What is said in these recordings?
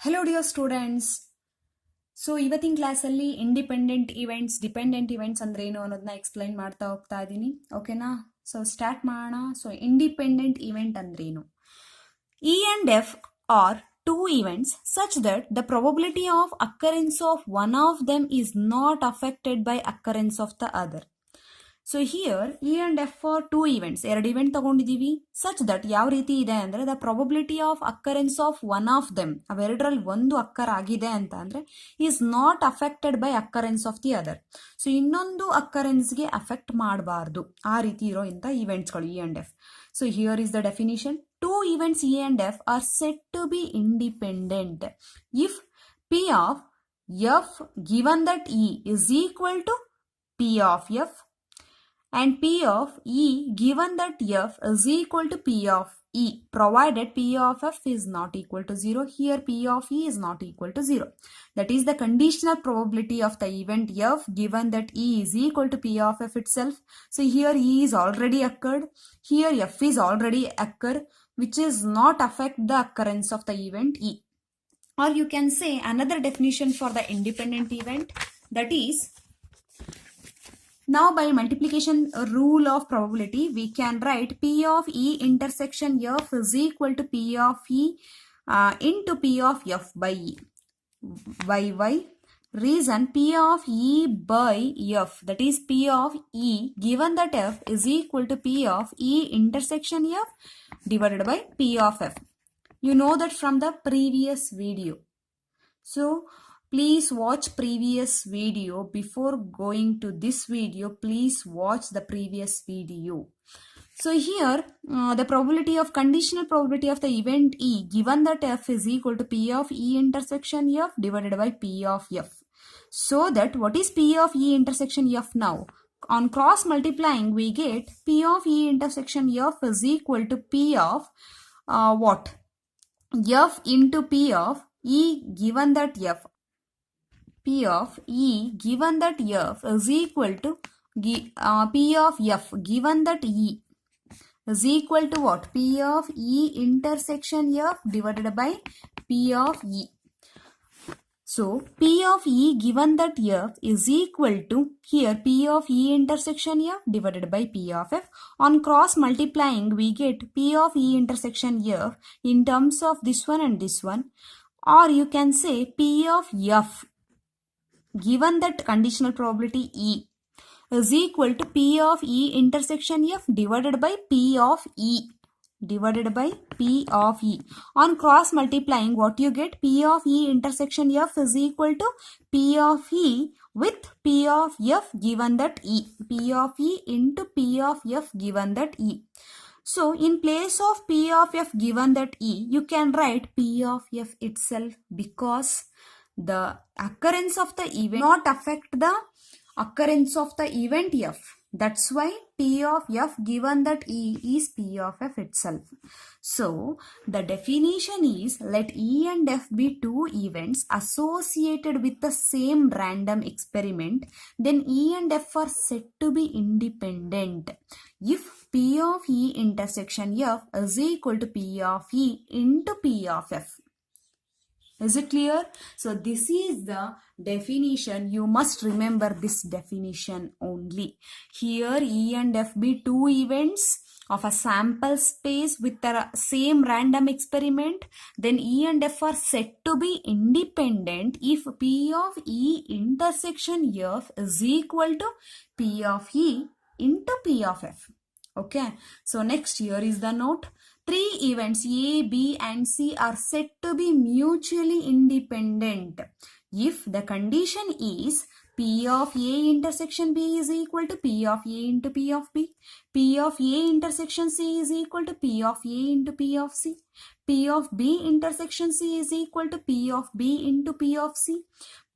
Hello dear students. So ಇವತ್ತಿನ ಕ್ಲಾಸಲ್ಲಿ independent events, dependent events ಅಂದ್ರೆ ಏನು ಅನ್ನೋದನ್ನ ಎಕ್ಸ್ಪ್ಲೈನ್ ಮಾಡ್ತಾ ಹೋಗ್ತಾ ಇದ್ದೀನಿ. ಓಕೆನಾ? ಸೊ ಸ್ಟಾರ್ಟ್ ಮಾಡೋಣ. ಸೊ ಇಂಡಿಪೆಂಡೆಂಟ್ ಇವೆಂಟ್ ಅಂದ್ರೇನು? E and F are two events such that the probability of occurrence of one of them is not affected by occurrence of the other. So here E and F for two events, ಎರಡು event ತಗೊಂಡಿದ್ದೀವಿ. Such that ಯಾವ ರೀತಿ ಇದೆ ಅಂದರೆ the probability of occurrence of one of them, ಅವೆರಡರಲ್ಲಿ ಒಂದು occur ಆಗಿದೆ ಅಂತ ಅಂದರೆ is not affected by occurrence of the other. So ಇನ್ನೊಂದು ಅಕ್ಕರೆನ್ಸ್ಗೆ ಅಫೆಕ್ಟ್ ಮಾಡಬಾರ್ದು, ಆ ರೀತಿ ಇರೋ ಇಂಥ ಇವೆಂಟ್ಸ್ಗಳು E and F. So here is the definition. Two events E and F are set to be independent if P of F given that E is equal to P of F and P of E given that F is equal to P of E, provided P of F is not equal to 0. Here P of E is not equal to 0. That is the conditional probability of the event F given that E is equal to P of F itself. So here E is already occurred. Here F is already occurred, which is not affect the occurrence of the event E. Or you can say another definition for the independent event, that is, now by multiplication rule of probability, we can write P of E intersection F is equal to P of E into P of F by E. Why? Reason, P of E by F, that is P of E given that F is equal to P of E intersection F divided by P of F. You know that from the previous video. So please watch previous video before going to this video. Please watch the previous video. So here the probability of conditional probability of the event E given that F is equal to P of E intersection F divided by P of F. So that what is P of E intersection F now? On cross multiplying we get P of E intersection F is equal to P of what? F into P of E given that F. P of E given that F is equal to P of F given that E is equal to what? P of E intersection F divided by P of E. So P of E given that F is equal to, here P of E intersection F divided by P of F. On cross multiplying we get P of E intersection F in terms of this one and this one. Or you can say P of F given that conditional probability E is equal to P of E intersection F divided by P of E divided by P of E. On cross multiplying what you get? P of E intersection F is equal to P of E with P of F given that E. P of E into P of F given that E. So in place of P of F given that E, you can write P of F itself, because the occurrence of the event not affect the occurrence of the event F. That's why P of F given that E is P of F itself. So the definition is, let E and F be two events associated with the same random experiment, then E and F are said to be independent if P of E intersection F is equal to P of E into P of F. Is it clear? So this is the definition. You must remember this definition only. Here E and F be two events of a sample space with the same random experiment, then E and F are said to be independent if P of E intersection F is equal to P of E into P of F. Okay, so next, here is the note. Three events A, B and C are said to be mutually independent if the condition is P of A intersection B is equal to P of A into P of B, P of A intersection C is equal to P of A into P of C, P of B intersection C is equal to P of B into P of C,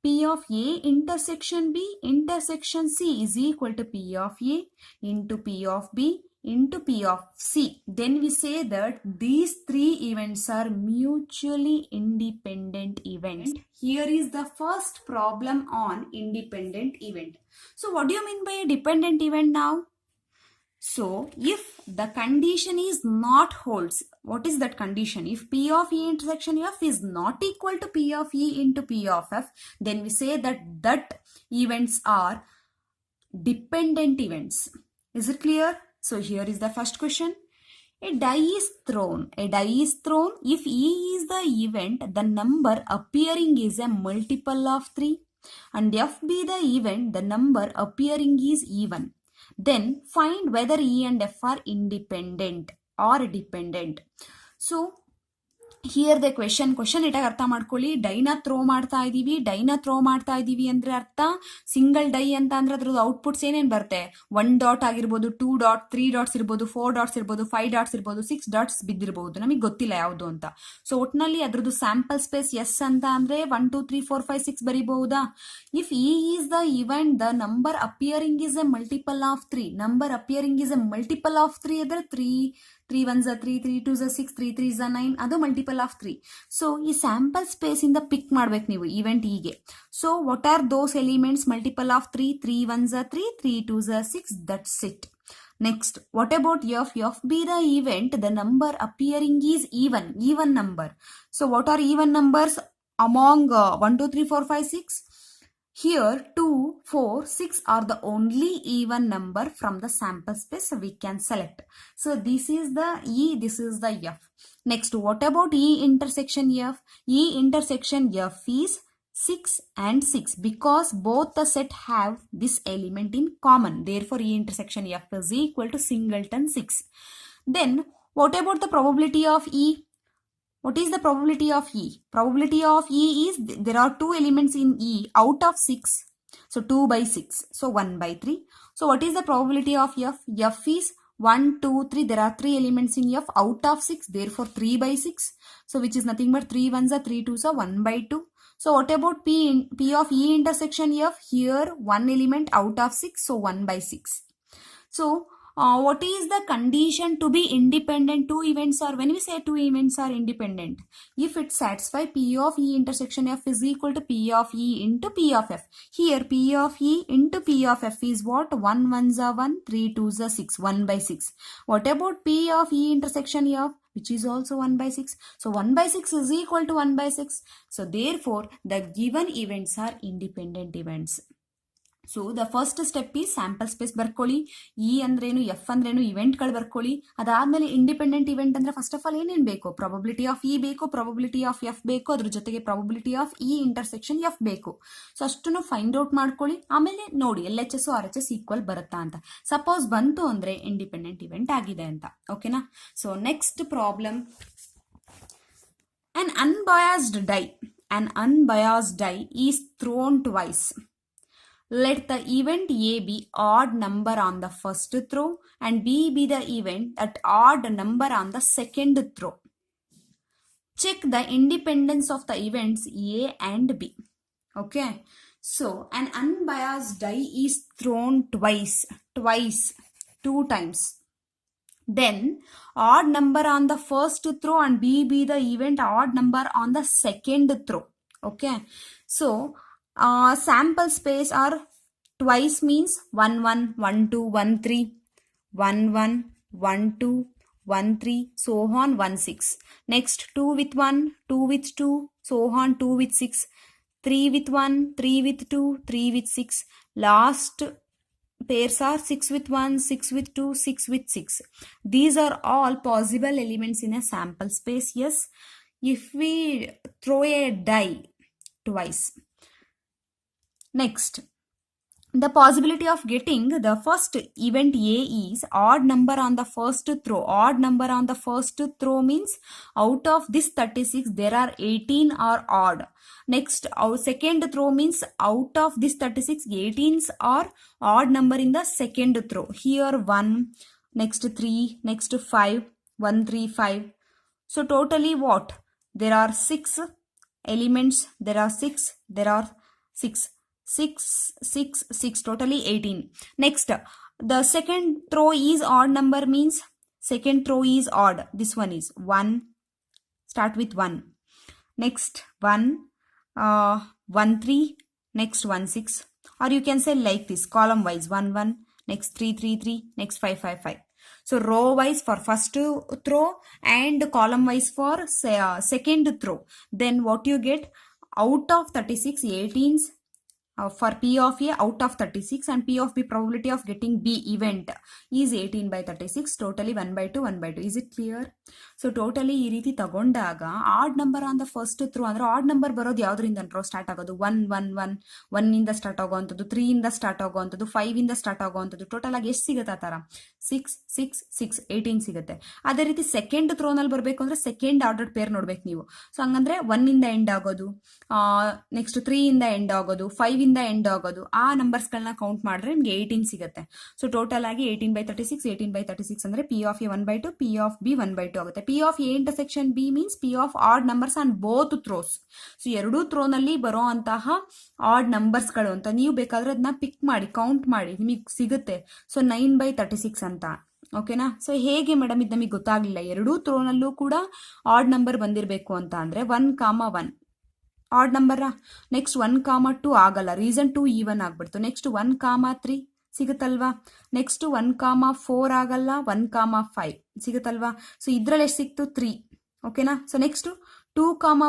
P of A intersection B intersection C is equal to P of A into P of B into P of C. Then we say that these three events are mutually independent events. Here is the first problem on independent event. So what do you mean by a dependent event now? So if the condition is not holds, what is that condition? If P of E intersection F is not equal to P of E into P of F, then we say that events are dependent events. Is it clear? So here is the first question. A die is thrown. A die is thrown. If E is the event, the number appearing is a multiple of 3. And F be the event, the number appearing is even. Then find whether E and F are independent or dependent. So here the question ಇಟ್ಟಾಗ ಅರ್ಥ ಮಾಡ್ಕೊಳ್ಳಿ. ಡೈನ throw ಮಾಡ್ತಾ ಇದೀವಿ ಅಂದ್ರೆ ಅರ್ಥ single dye ಅಂತ ಅಂದ್ರೆ ಅದ್ರದ್ದು ಔಟ್ಪುಟ್ಸ್ ಏನೇನು ಬರುತ್ತೆ, 1 ಡಾಟ್ ಆಗಿರ್ಬೋದು, 2 ಡಾಟ್, 3 ಡಾಟ್ಸ್ ಇರ್ಬೋದು, 4 ಡಾಟ್ಸ್ ಇರ್ಬೋದು, 5 ಡಾಟ್ಸ್ ಇರ್ಬೋದು, 6 ಡಾಟ್ಸ್ ಬಿದ್ದಿರ್ಬೋದು, ನಮಗೆ ಗೊತ್ತಿಲ್ಲ ಯಾವುದು ಅಂತ. ಸೊ ಒಟ್ನಲ್ಲಿ ಅದ್ರದ್ದು ಸ್ಯಾಂಪಲ್ ಸ್ಪೇಸ್ ಎಸ್ ಅಂತ ಅಂದ್ರೆ 1 2 3 4 5 6 ಬರೀಬಹುದಾ. If E is the event, the number appearing is a multiple of 3. Number appearing is a multiple of 3 ಅಂದ್ರೆ 3 1s are 3, 3 2s are 6, 3 3s are 9, ಅದು ಮಲ್ಟಿಪಲ್ ಆಫ್ 3. ಸೊ ಈ sample space ಇಂದ ಪಿಕ್ ಮಾಡ್ಬೇಕು ನೀವು event ಹೀಗೆ. So what are those elements multiple of 3? 3 1s are 3, 3 2s are 6, that's it. Next, what about F? F be the event, the number appearing is even number. So what are even numbers among 1 2 3 4 5 6? Here 2, 4, 6 are the only even number from the sample space we can select. So this is the E, this is the F. Next, what about E intersection F? E intersection F is 6 and 6 because both the set have this element in common. Therefore, E intersection F is equal to singleton 6. Then, what about the probability of E? What is the probability of E? Probability of E is there are 2 elements in E out of 6. So 2 by 6. So 1 by 3. So what is the probability of F? F is 1, 2, 3. There are 3 elements in F out of 6. Therefore 3 by 6. So which is nothing but 3 1s are 3 2s are 1 by 2. So what about P of E intersection F? Here 1 element out of 6. So 1 by 6. So what is the condition to be independent? 2 events are, when we say 2 events are independent, if it satisfy P of E intersection F is equal to P of E into P of F. Here P of E into P of F is what? 1 1s are 1, 3 2s are 6, 1 by 6. What about P of E intersection F? Which is also 1 by 6. So 1 by 6 is equal to 1 by 6. So therefore the given events are independent events. So the first step ಈ sample space ಬರ್ಕೊಳ್ಳಿ. E ಅಂದ್ರೇನು, F ಅಂದ್ರೇನು, ಇವೆಂಟ್ಗಳು ಬರ್ಕೊಳ್ಳಿ. ಅದಾದ್ಮೇಲೆ independent event ಅಂದ್ರೆ first of all ಏನೇನು ಬೇಕು? Probability of E ಬೇಕು, ಪ್ರಾಬಬಿಲಿಟಿ ಆಫ್ ಎಫ್ ಬೇಕು, ಅದ್ರ ಜೊತೆಗೆ probability of E intersection F ಬೇಕು. ಸೊ ಅಷ್ಟನ್ನು ಫೈಂಡ್ ಔಟ್ ಮಾಡ್ಕೊಳ್ಳಿ. ಆಮೇಲೆ ನೋಡಿ LHS RHS ಈಕ್ವಲ್ ಬರುತ್ತಾ ಅಂತ. ಸಪೋಸ್ ಬಂತು ಅಂದ್ರೆ ಇಂಡಿಪೆಂಡೆಂಟ್ ಇವೆಂಟ್ ಆಗಿದೆ ಅಂತ. ಓಕೆನಾ? So next problem, an unbiased die is thrown twice. Let the event A be odd number on the first throw and B be the event at odd number on the second throw. Check the independence of the events A and B. Okay. So an unbiased die is thrown twice, 2 times. Then odd number on the first throw and B be the event odd number on the second throw. Okay. So sample space are twice means 1 1 1 2 1 3 1 1 1 2 1 3 so on 1 6. Next 2 with 1, 2 with 2, so on 2 with 6, 3 with 1, 3 with 2, 3 with 6. Last pairs are 6 with 1, 6 with 2, 6 with 6. These are all possible elements in a sample space. Yes, if we throw a die twice. Next, the possibility of getting the first event A is odd number on the first throw. Odd number on the first throw means out of this 36 there are 18 are odd. Next, our second throw means out of this 36 18s are odd number in the second throw. Here 1, next 3, next 5, 1 3 5. So totally what? There are 6 elements. There are 6. There are 6. 6, 6, 6, totally 18. Next, the second throw is odd number means second throw is odd. This one is 1. Start with 1. Next 1, 1 3. Next 1 6. Or you can say like this, column wise 1 1. next 3 3 3, next 5 5 5. So row wise for first throw and column wise for second throw. Then what you get, out of 36, 18s for P of A out of 36 and P of B probability of getting B event is 18 by 36, totally 1 by 2, 1 by 2. Is it clear? So totally ಈ ರೀತಿ ತಗೊಂಡಾಗ odd number on the first through ಅಂದ್ರೆ odd number ಬರೋದು ಯಾವ್ದ್ರಿಂದ draw start ಆಗೋದು, 1 1 1 1 ಇಂದ start ಆಗೋವಂಥದ್ದು, 3 ಇಂದ start ಆಗೋವಂಥದ್ದು, 5 ಇಂದ start ಆಗೋವಂಥದ್ದು. Total ಆಗಿ ಎಷ್ಟು ಸಿಗುತ್ತೆ ಆ ತರ? 6 6 6 18 ಸಿಗುತ್ತೆ. ಅದೇ ರೀತಿ ಸೆಕೆಂಡ್ ಥ್ರೋನಲ್ಲಿ ಬರಬೇಕು ಅಂದ್ರೆ ಸೆಕೆಂಡ್ ಆರ್ಡರ್ ಪೇರ್ ನೋಡ್ಬೇಕು ನೀವು. ಸೊ ಹಂಗಂದ್ರೆ 1 ಇಂದ ಎಂಡ್ ಆಗೋದು, ನೆಕ್ಸ್ಟ್ 3 ಇಂದ ಎಂಡ್ ಆಗೋದು, 5 ಇಂದ ಎಂಡ್ ಆಗೋದು, ಆ ನಂಬರ್ಸ್ ಗಳನ್ನ ಕೌಂಟ್ ಮಾಡಿದ್ರೆ ನಿಮ್ಗೆ 18 ಸಿಗುತ್ತೆ. ಸೊ ಟೋಟಲ್ ಆಗಿ 18 by 36, 18 by 36 ಅಂದ್ರೆ P of A 1 by 2, P of B 1 by 2 ಆಗುತ್ತೆ. P of A intersection B means P of odd numbers on both throws. So ಎರಡೂ ಥ್ರೋನಲ್ಲಿ ಬರೋ ಅಂತಹ ಆಡ್ ನಂಬರ್ಸ್ ಗಳು ಅಂತ ನೀವು ಬೇಕಾದ್ರೆ ಅದನ್ನ ಪಿಕ್ ಮಾಡಿ ಕೌಂಟ್ ಮಾಡಿ ನಿಮಗೆ ಸಿಗುತ್ತೆ. ಸೊ 9 by 36 ಅಂತ. ಓಕೆನಾ? ಸೊ ಹೇಗೆ ಮೇಡಮ್ ಇದು ನಮಗೆ ಗೊತ್ತಾಗ್ಲಿಲ್ಲ. ಎರಡೂ ಥ್ರೋನಲ್ಲೂ ಕೂಡ ಆಡ್ ನಂಬರ್ ಬಂದಿರಬೇಕು ಅಂತ ಅಂದ್ರೆ 1 1 ಆಡ್ ನಂಬರ್. ನೆಕ್ಸ್ಟ್ 1 2 ಆಗಲ್ಲ, ರೀಸನ್ 2 ಈವನ್ ಆಗ್ಬಿಡ್ತು. ನೆಕ್ಸ್ಟ್ 1 3 ಸಿಗುತ್ತಲ್ವಾ. ನೆಕ್ಸ್ಟ್ 1 4 ಆಗಲ್ಲ, 1 5 ಸಿಗುತ್ತಲ್ವಾ. ಸೊ ಇದ್ರಲ್ಲಿ ಎಷ್ಟು ಸಿಕ್ತು? 3. ಓಕೆನಾ? ಸೊ ನೆಕ್ಸ್ಟ್ 2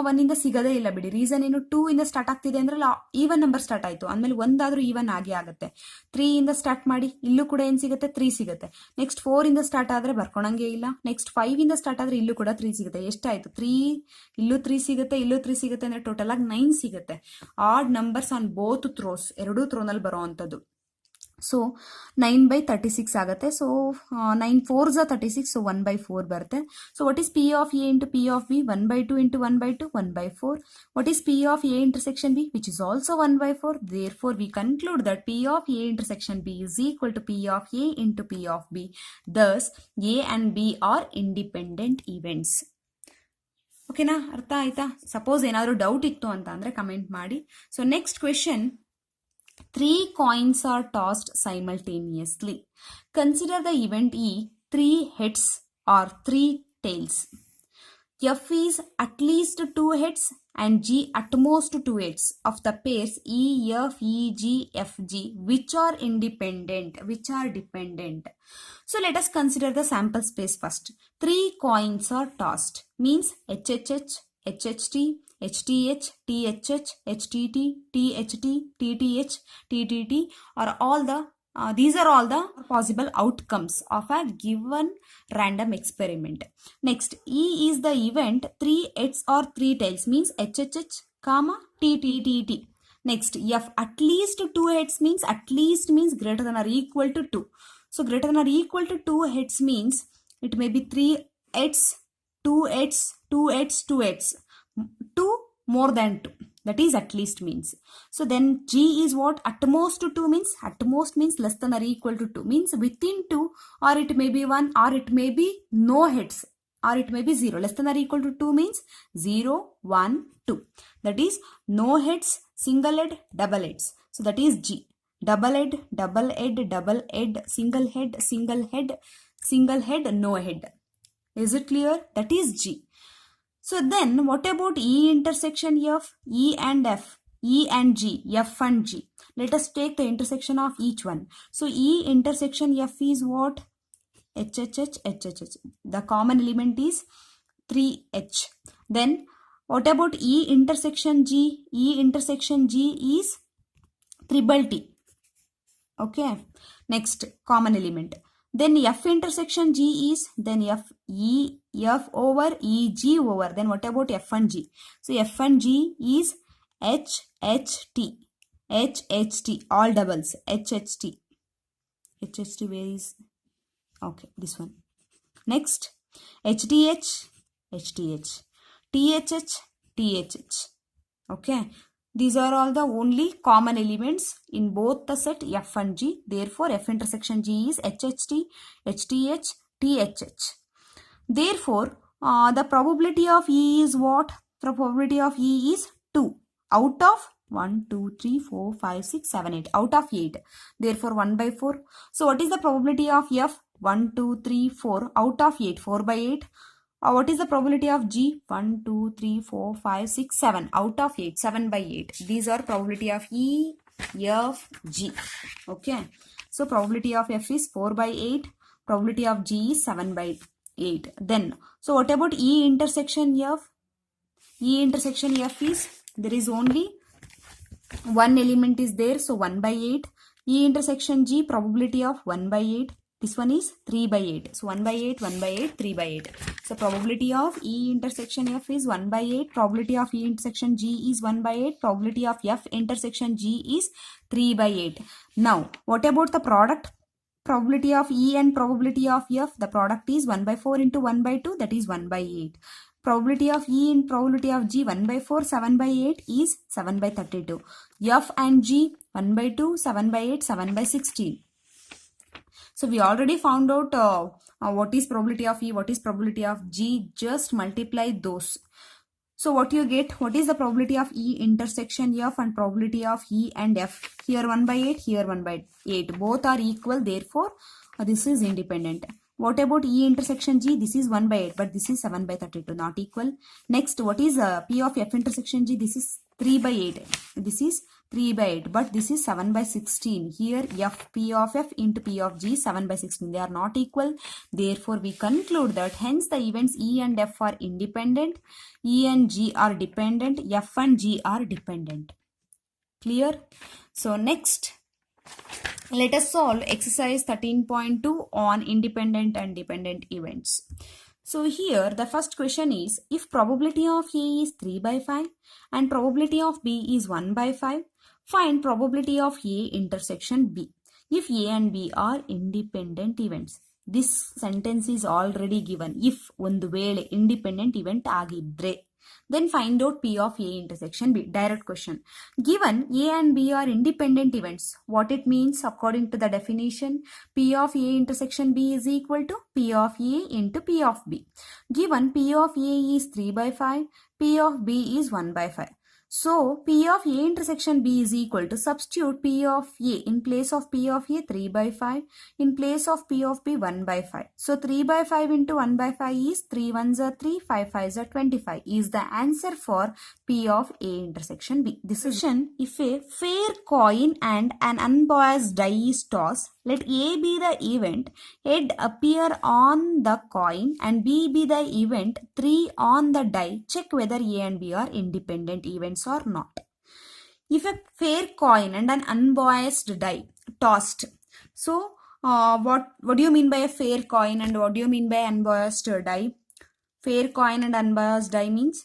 1 ಇಂದ ಸಿಗದೇ ಇಲ್ಲ ಬಿಡಿ. ರೀಸನ್ ಏನು? 2 ಇಂದ ಸ್ಟಾರ್ಟ್ ಆಗ್ತಿದೆ ಅಂದ್ರೆ ಈವನ್ ನಂಬರ್ ಸ್ಟಾರ್ಟ್ ಆಯ್ತು ಅಂದ್ಮೇಲೆ ಒಂದಾದ್ರೂ ಈವನ್ ಆಗೇ ಆಗುತ್ತೆ. 3 ಇಂದ ಸ್ಟಾರ್ಟ್ ಮಾಡಿ, ಇಲ್ಲೂ ಕೂಡ ಏನ್ ಸಿಗುತ್ತೆ? 3 ಸಿಗುತ್ತೆ. ನೆಕ್ಸ್ಟ್ 4 ಇಂದ ಸ್ಟಾರ್ಟ್ ಆದ್ರೆ ಬರ್ಕೊಳಂಗೆ ಇಲ್ಲ. ನೆಕ್ಸ್ಟ್ 5 ಇಂದ ಸ್ಟಾರ್ಟ್ ಆದ್ರೆ ಇಲ್ಲೂ ಕೂಡ 3 ಸಿಗುತ್ತೆ. ಎಷ್ಟಾಯ್ತು? 3, ಇಲ್ಲೂ 3 ಸಿಗುತ್ತೆ, ಇಲ್ಲೂ 3 ಸಿಗುತ್ತೆ ಅಂದ್ರೆ ಟೋಟಲ್ ಆಗಿ 9 ಸಿಗುತ್ತೆ. Add numbers on both throws, ಎರಡೂ ಥ್ರೋನಲ್ಲಿ ಬರೋ ಅಂಥದ್ದು. ಸೊ 9 by 36 ಆಗುತ್ತೆ. So 9 4s are 36, so 1 by 4 ಬರುತ್ತೆ. So what is P of A into P of B? 1 by 2 into 1 by 2, 1 by 4. What is P of A intersection B? Which is also 1 by 4. Therefore, we conclude that P of A intersection B is equal to P of A into P of B. Thus, A and B are independent events. ಓಕೆನಾ? ಅರ್ಥ ಆಯ್ತಾ? Suppose ಏನಾದರೂ doubt ಇತ್ತು ಅಂತ ಅಂದ್ರೆ comment ಮಾಡಿ. So next question, 3 coins are tossed simultaneously. Consider the event E, 3 heads or 3 tails. F is at least 2 heads and G at most 2 heads of the pairs E, F, E, G, F, G, which are independent, which are dependent. So let us consider the sample space first. 3 coins are tossed means HHH, HHT, HTH, THH, HTT, THT, TTH, TTT are all the these are all the possible outcomes of a given random experiment. Next, E is the event 3 heads or 3 tails means HHH, TTT. Next, F at least 2 heads means at least means greater than or equal to 2. So greater than or equal to 2 heads means it may be 3 heads, 2 heads, 2 heads, 2 heads. 2 more than 2, that is at least means. So then G is what? At most 2 means, at most means less than or equal to 2 means within 2, or it may be 1, or it may be no heads, or it may be 0. Less than or equal to 2 means 0 1 2, that is no heads, single head, double heads. So that is G. Double head, double head, double head, single head, single head, single head, no head. Is it clear? That is G. So then what about E intersection F, E and F, E and G, F and G? Let us take the intersection of each one. So E intersection F is what? HHH, HHH. The common element is 3H. Then what about E intersection G? E intersection G is triple T. Okay. Next common element. Then F intersection G is then F over E G over. Then what about F and G? So F and G is HHT. HHT. All doubles. HHT. HHT where is? Okay, this one. Next. HDH. HDH. THH. THH. Okay. These are all the only common elements in both the set F and G. Therefore, F intersection G is HHT, HTH, THH. Therefore, the probability of E is what? The probability of E is 2 out of 1, 2, 3, 4, 5, 6, 7, 8. Out of 8. Therefore, 1 by 4. So, what is the probability of F? 1, 2, 3, 4. Out of 8. 4 by 8. What is the probability of G? 1, 2, 3, 4, 5, 6, 7. Out of 8. 7 by 8. These are probability of E, F, G. Okay. So probability of F is 4 by 8. Probability of G is 7 by 8. Then, so what about E intersection F? E intersection F is, there is only one element is there, so 1 by 8. E intersection G, probability of 1 by 8. This one is 3 by 8. So 1 by 8, 1 by 8, 3 by 8. So probability of E intersection F is 1 by 8. Probability of E intersection G is 1 by 8. Probability of F intersection G is 3 by 8. Now, what about the product? Probability of E and probability of F, the product is 1 by 4 into 1 by 2, that is 1 by 8. Probability of E and probability of G, 1 by 4, 7 by 8 is 7 by 32. F and G, 1 by 2, 7 by 8, 7 by 16. So we already found out what is probability of E, what is probability of G. Just multiply those. So what you get, what is the probability of E intersection F and probability of E and F? Here 1 by 8, here 1 by 8. Both are equal, therefore this is independent. What about E intersection G? This is 1 by 8, but this is 7 by 32, not equal. Next, what is P of F intersection G? This is 3 by 8. This is 3 by 8, but this is 7 by 16. Here, F, P of F into P of G, 7 by 16. They are not equal. Therefore, we conclude that hence the events E and F are independent, E and G are dependent, F and G are dependent. Clear? So, next, let us solve exercise 13.2 on independent and dependent events. So here the first question is, if probability of A is 3 by 5 and probability of B is 1 by 5, find probability of A intersection B if A and B are independent events. This sentence is already given. If ಒಂದು ವೇಳೆ independent event ಆಗಿದ್ರೆ, then find out P of A intersection B. Direct question. Given A and B are independent events, what it means according to the definition? P of A intersection B is equal to P of A into P of B. Given P of A is 3 by 5, P of B is 1 by 5. So, P of A intersection B is equal to, substitute P of A in place of P of A 3 by 5, in place of P of B 1 by 5. So, 3 by 5 into 1 by 5 is 3 1s are 3, 5 5s are 25 is the answer for P of A intersection B. Decision, if a fair coin and an unbiased die is tossed, let A be the event, head appear on the coin and B be the event, 3 on the die. Check whether A and B are independent events or not. If a fair coin and an unbiased die tossed, so what do you mean by a fair coin and what do you mean by unbiased die? Fair coin and unbiased die means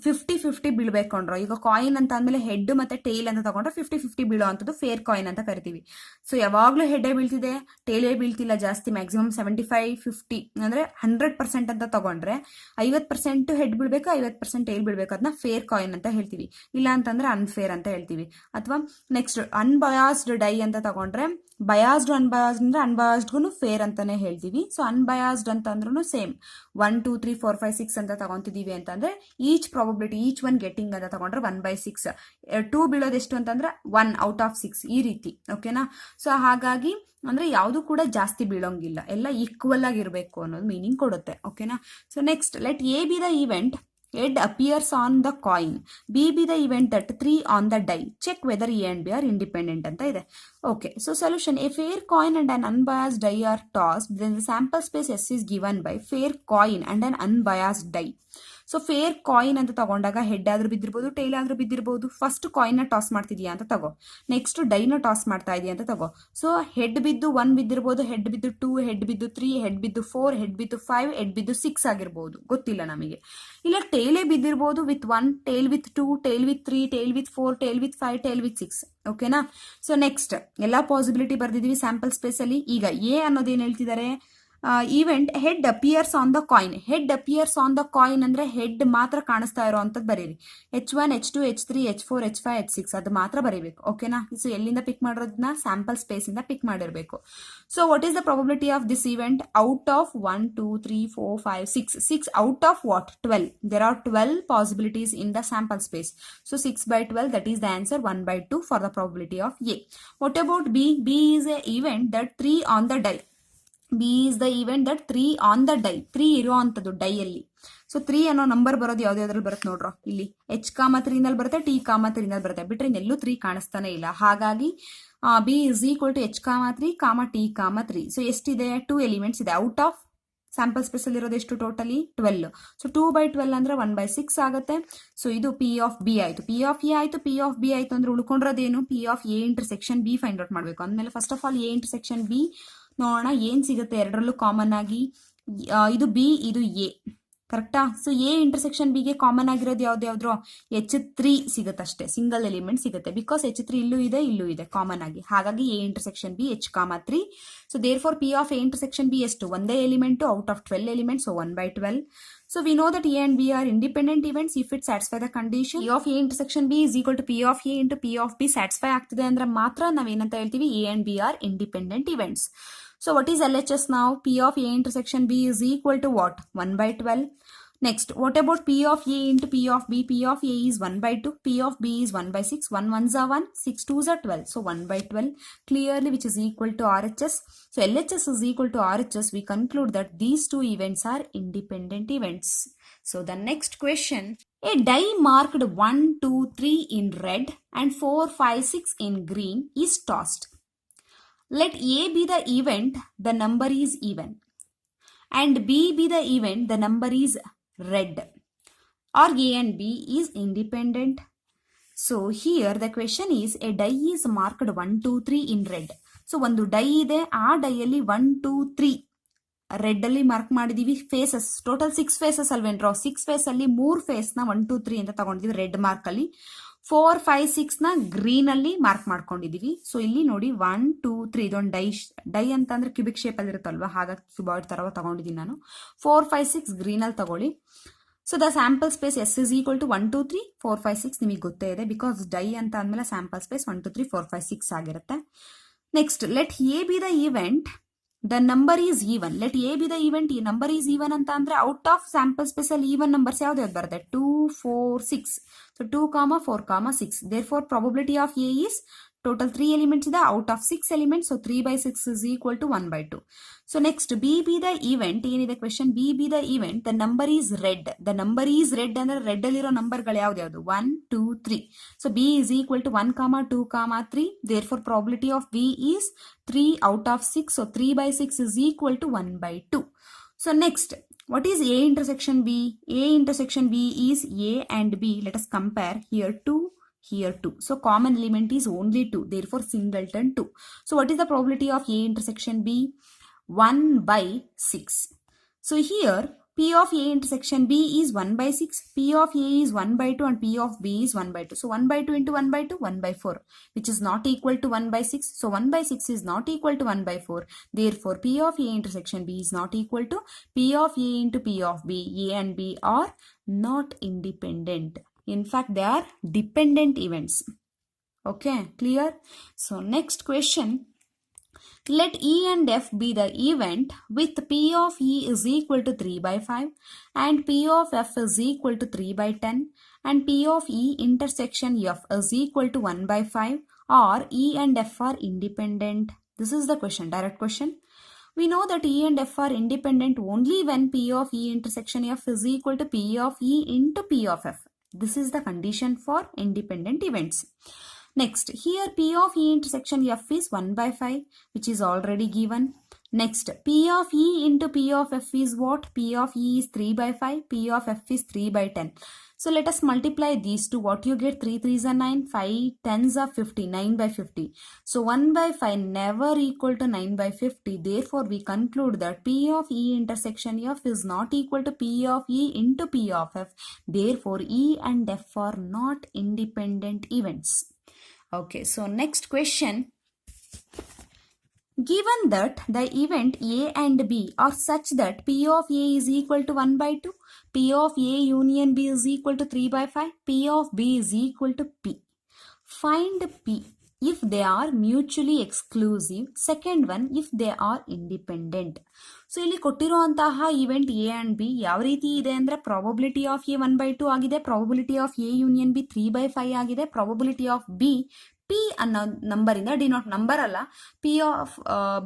50-50 ಬೀಳ್ಬೇಕು ಅಂಡ್ರೋ. ಈಗ coin ಅಂತ ಅಂದಮೇಲೆ head ಮತ್ತೆ tail ಅಂತ ತಗೊಂಡ್ರೆ 50-50 ಬೀಳೋ ಅಂಥದ್ದು fair coin ಅಂತ ಕರಿತೀವಿ. ಸೊ ಯಾವಾಗಲೂ ಹೆಡ್ಡೇ ಬೀಳ್ತಿದೆ, ಟೇಲೇ ಬೀಳ್ತಿಲ್ಲ ಜಾಸ್ತಿ, ಮ್ಯಾಕ್ಸಿಮಮ್ 75-50 ಅಂದರೆ 100% ಅಂತ ತಗೊಂಡ್ರೆ 50% ಹೆಡ್ ಬೀಳ್ಬೇಕು, 50% ಟೇಲ್ ಬೀಳ್ಬೇಕು. ಅದನ್ನ ಫೇರ್ ಕಾಯಿನ್ ಅಂತ ಹೇಳ್ತೀವಿ. ಇಲ್ಲ ಅಂತಂದ್ರೆ ಅನ್ಫೇರ್ ಅಂತ ಹೇಳ್ತೀವಿ. ಅಥವಾ ನೆಕ್ಸ್ಟ್ ಅನ್ಬಯಾಸ್ಡ್ ಡೈ ಅಂತ ತಗೊಂಡ್ರೆ, ಬಯಾಸ್ಡ್ ಅನ್ಬಯಾಸ್ಡ್ ಅಂದ್ರೆ ಅನ್ಬಯಾಸ್ಡ್ಗೂ ಫೇರ್ ಅಂತಾನೆ ಹೇಳ್ತೀವಿ. ಸೊ ಅನ್ಬಯಾಸ್ಡ್ ಅಂತ ಅಂದ್ರೂ ಸೇಮ್ 1 2 3 4 5 6 ಅಂತ ತಗೊಂತಿದೀವಿ ಅಂತಂದ್ರೆ each probability each one getting ಅಂತ ತಗೊಂಡ್ರೆ 1/6. 2 ಬೀಳೋದು ಎಷ್ಟು ಅಂತಂದ್ರೆ 1 ಔಟ್ ಆಫ್ 6 ಈ ರೀತಿ. ಓಕೆನಾ? ಸೊ ಹಾಗಾಗಿ ಅಂದ್ರೆ ಯಾವುದು ಕೂಡ ಜಾಸ್ತಿ ಬೀಳೋಂಗಿಲ್ಲ, ಎಲ್ಲ ಈಕ್ವಲ್ ಆಗಿರ್ಬೇಕು ಅನ್ನೋದು ಮೀನಿಂಗ್ ಕೊಡುತ್ತೆ. ಓಕೆನಾ? So next, let A B the event, head appears on the coin, B be the event that 3 on the die. Check whether A and B are independent ಅಂತ ಇದೆ. Okay, so solution, a fair coin and an unbiased die are tossed, then the sample space S is given by fair coin and an unbiased die. So fair coin ಅಂತ ತಗೊಂಡಾಗ head ಆದ್ರೂ ಬಿದ್ದಿರ್ಬೋದು, tail ಆದ್ರೂ ಬಿದ್ದಿರ್ಬೋದು. First coin ನ toss ಮಾಡ್ತಿದ್ಯಾ ಅಂತ ತಗೋ, next ಡೈನ toss ಮಾಡ್ತಾ ಇದೆಯಾ ಅಂತ ತಗೋ. ಸೊ ಹೆಡ್ ಬಿದ್ದು 1 ಬಿದ್ದಿರ್ಬೋದು, ಹೆಡ್ ಬಿದ್ದು 2, ಹೆಡ್ ಬಿದ್ದು 3, ಹೆಡ್ ಬಿದ್ದು 4, ಹೆಡ್ ಬಿದ್ದು 5, ಹೆಡ್ ಬಿದ್ದು 6 ಆಗಿರ್ಬೋದು, ಗೊತ್ತಿಲ್ಲ ನಮಗೆ. ಇಲ್ಲ ಟೇಲೇ ಬಿದ್ದಿರ್ಬೋದು with 1, tail with 2, tail with 3, tail with 4, tail with 5, tail with 6. ಓಕೆನಾ? ಸೊ ನೆಕ್ಸ್ಟ್ ಎಲ್ಲಾ ಪಾಸಿಬಿಲಿಟಿ ಬರ್ದಿದೀವಿ ಸ್ಯಾಂಪಲ್ ಸ್ಪೇಸ್ ಅಲ್ಲಿ. ಈಗ ಎ ಅನ್ನೋದೇನ್ ಹೇಳ್ತಿದ್ದಾರೆ, event head appears on the coin. Head appears on the coin ಅಂದ್ರೆ ಹೆಡ್ ಮಾತ್ರ ಕಾಣಿಸ್ತಾ ಇರೋ ಅಂತದ್ದು ಬರೀರಿ. H1 H2 H3 H4 H5 H6 ಅದು ಮಾತ್ರ ಬರೀಬೇಕು. ಓಕೆನಾ? ಸೊ ಎಲ್ಲಿಂದ ಪಿಕ್ ಮಾಡಿರೋದನ್ನ ಸ್ಯಾಂಪಲ್ ಸ್ಪೇಸ್ ಇಂದ ಪಿಕ್ ಮಾಡಿರ್ಬೇಕು. So what is the probability of this event? Out of 1 2 3 4 5 6 out of what? 12. There are 12 possibilities in the sample space. So 6/12, that is the answer, 1/2 for the probability of A. What about B? B is a event that 3 on the die. B is the event that 3 on the die. 3 ಇರೋ ಅಂತದ್ದು dye ಅಲ್ಲಿ. So 3 ಅನ್ನೋ number ಬರೋದು ಯಾವ್ದಾದ್ರಲ್ಲಿ ಬರುತ್ತೆ ನೋಡ್ರೋ, ಇಲ್ಲಿ H, 3 ನಲ್ಲಿ ಬರುತ್ತೆ, T, 3 ನಲ್ಲಿ ಬರುತ್ತೆ. ಬಿಟ್ರೆ ಇನ್ನೆಲ್ಲೂ 3 ಕಾಣಿಸ್ತಾನೆ ಇಲ್ಲ. ಹಾಗಾಗಿ B is equal to H comma 3 ಕಾಮ ಟಿ ಕಾಮ 3. ಸೊ ಎಷ್ಟಿದೆ? 2 ಎಲಿಮೆಂಟ್ಸ್ ಇದೆ. ಔಟ್ ಆಫ್ ಸ್ಯಾಂಪಲ್ ಸ್ಪೇಸ್ ಅಲ್ಲಿ ಇರೋದು ಎಷ್ಟು? ಟೋಟಲಿ 12. ಸೊ 2/12 ಅಂದ್ರೆ 1/6 ಆಗುತ್ತೆ. ಸೊ ಇದು ಪಿ ಆಫ್ ಬಿ ಆಯ್ತು. ಪಿ ಆಫ್ ಎ ಆಯ್ತು, ಪಿ ಆಫ್ ಬಿ ಆಯ್ತು ಅಂದ್ರೆ ಉಳ್ಕೊಂಡ್ರದೇನು? P of A intersection B find out ಮಾಡಬೇಕು. ಅಂದ್ಮೇಲೆ first of all A intersection B ನೋಡೋಣ ಏನ್ ಸಿಗುತ್ತೆ. ಎರಡರಲ್ಲೂ ಕಾಮನ್ ಆಗಿ ಇದು ಬಿ, ಇದು ಎ, ಕರೆಕ್ಟಾ? ಸೊ ಎ ಇಂಟರ್ಸೆಕ್ಷನ್ ಬಿಗೆ ಕಾಮನ್ ಆಗಿರೋದು ಯಾವ್ದು? H3 ಸಿಗುತ್ತಷ್ಟೇ, ಸಿಂಗಲ್ ಎಲಿಮೆಂಟ್ ಸಿಗುತ್ತೆ. ಬಿಕಾಸ್ H3 ಇಲ್ಲೂ ಇದೆ ಕಾಮನ್ ಆಗಿ. ಹಾಗಾಗಿ A intersection B H, 3. So therefore P of A intersection B ಎಷ್ಟು? ಒಂದೇ element out of 12 elements. So 1/12. So we know that A and B are independent events if it satisfy the condition. P of A intersection B is equal to P of A into P of B satisfy ಆಗ್ತಿದೆ ಅಂದ್ರೆ ಮಾತ್ರ ನಾವೇನಂತ ಹೇಳ್ತೀವಿ? A and B are independent events. So what is LHS now? P of A intersection B is equal to what? 1/12. Next, what about P of A into P of B? P of A is 1/2, P of B is 1/6. 1 ones are 1, 6 twos are 12. So 1/12 clearly, which is equal to RHS. So LHS is equal to RHS. We conclude that these two events are independent events. So the next question, a die marked 1, 2, 3 in red and 4, 5, 6 in green is tossed. Let A be the event, the number is even, and B be the event, the number is red, or A and B is independent. So here the question is, a die is marked 1, 2, 3 in red. So ಒಂದು die ಇದೆ, ಆ die ಅಲ್ಲಿ 1, 2, 3 red ಅಲ್ಲಿ mark ಮಾಡಿದೀವಿ. Faces total 6 faces ಅಲ್ವೇನ್ರೋ? 6 face ಅಲ್ಲಿ 3 face ನ 1, 2, 3 ಅಂತ ತಗೊಂಡಿದೀವಿ ರೆಡ್ ಮಾರ್ಕ್ ಅಲ್ಲಿ. 4, 5, 6 ನ ಗ್ರೀನ್ ಅಲ್ಲಿ ಮಾರ್ಕ್ ಮಾಡ್ಕೊಂಡಿದೀವಿ. ಸೊ ಇಲ್ಲಿ ನೋಡಿ 1, 2, 3 ಇದೊಂದು ಡೈ ಅಂತ ಅಂದ್ರೆ ಕ್ಯೂಬಿಕ್ ಶೇಪ್ ಅಲ್ಲಿ ಇರುತ್ತಲ್ವಾ, ಹಾಗಾಗಿ ಕ್ಯೂಬಾಯ್ಡ್ ತರ ತಗೊಂಡಿದ್ದೀನಿ ನಾನು. 4, 5, 6 ಗ್ರೀನ್ ಅಲ್ಲಿ ತಗೊಳ್ಳಿ. So the sample space S is equal to 1, 2, 3, 4, 5, 6 ನಿಮಗೆ ಗೊತ್ತೇ ಇದೆ. ಬಿಕಾಸ್ ಡೈ ಅಂತ ಅಂದ್ಮೇಲೆ ಸ್ಯಾಂಪಲ್ ಸ್ಪೇಸ್ 1, 2, 3, 4, 5, 6 ಆಗಿರುತ್ತೆ. Next, let A B the event, the number is even. Let A be the event, ಈ number is even ಅಂತ ಅಂದ್ರೆ ಔಟ್ ಆಫ್ ಸ್ಯಾಂಪಲ್ ಸ್ಪೇಸ್ ಅಲ್ಲಿ ಈವನ್ ನಂಬರ್ಸ್ ಯಾವ್ದು ಬರುತ್ತೆ? 2, 4, 6. So 2, 4, 6. therefore probability of A is total 3 elements ಇದೆ out of 6 elements. So 3/6 is equal to 1/2. So next B be the event, ಏನಿದೆ question? B be the event, the number is red. the number is red ಅಂದ್ರೆ red ಅಲ್ಲಿರೋ ನಂಬರ್ಗಳು ಯಾವ್ದು? 1, 2, 3. So B is equal to 1, 2, 3. therefore probability of B is 3 out of 6. so 3/6 is equal to 1/2. so next, what is A intersection B? A intersection B is A and B. Let us compare. Here 2, here 2. So common element is only 2. therefore singleton 2. So what is the probability of A intersection B? 1/6. So here P of A intersection B is 1/6, P of A is 1/2 and P of B is 1/2. So 1/2 into 1/2, 1/4, which is not equal to 1/6. So 1/6 is not equal to 1/4. Therefore P of A intersection B is not equal to P of A into P of B. A and B are not independent. In fact, they are dependent events. Okay, clear? So next question. Let E and F be the event with P of E is equal to 3/5 and P of F is equal to 3/10 and P of E intersection F is equal to 1/5, or E and F are independent. This is the question, direct question. We know that E and F are independent only when P of E intersection F is equal to P of E into P of F. This is the condition for independent events. Next, here P of E intersection F is 1/5, which is already given. Next, P of E into P of F is what? P of E is 3/5, P of F is 3/10. So let us multiply these two. What you get? 3 3s are 9, 5 10s are 50, 9/50. So 1/5 never equal to 9/50. Therefore, we conclude that P of E intersection F is not equal to P of E into P of F. Therefore, E and F are not independent events. Okay, so next question. Given that the event A and B are such that P of A is equal to 1/2, P of A union B is equal to 3/5, P of B is equal to P. Find P if they are mutually exclusive. Second one, if they are independent. So ಇಲ್ಲಿ ಕೊಟ್ಟಿರುವಂತಹ event A and B ಯಾವ ರೀತಿ ಇದೆ ಅಂದ್ರೆ, probability of A 1/2 ಆಗಿದೆ, probability of A union B 3/5 ಆಗಿದೆ, probability of B P ಅನ್ನೋ ನಂಬರಿಂದ ಡಿನೋಟ್, ನಂಬರ್ ಅಲ್ಲ, ಪಿ ಆಫ್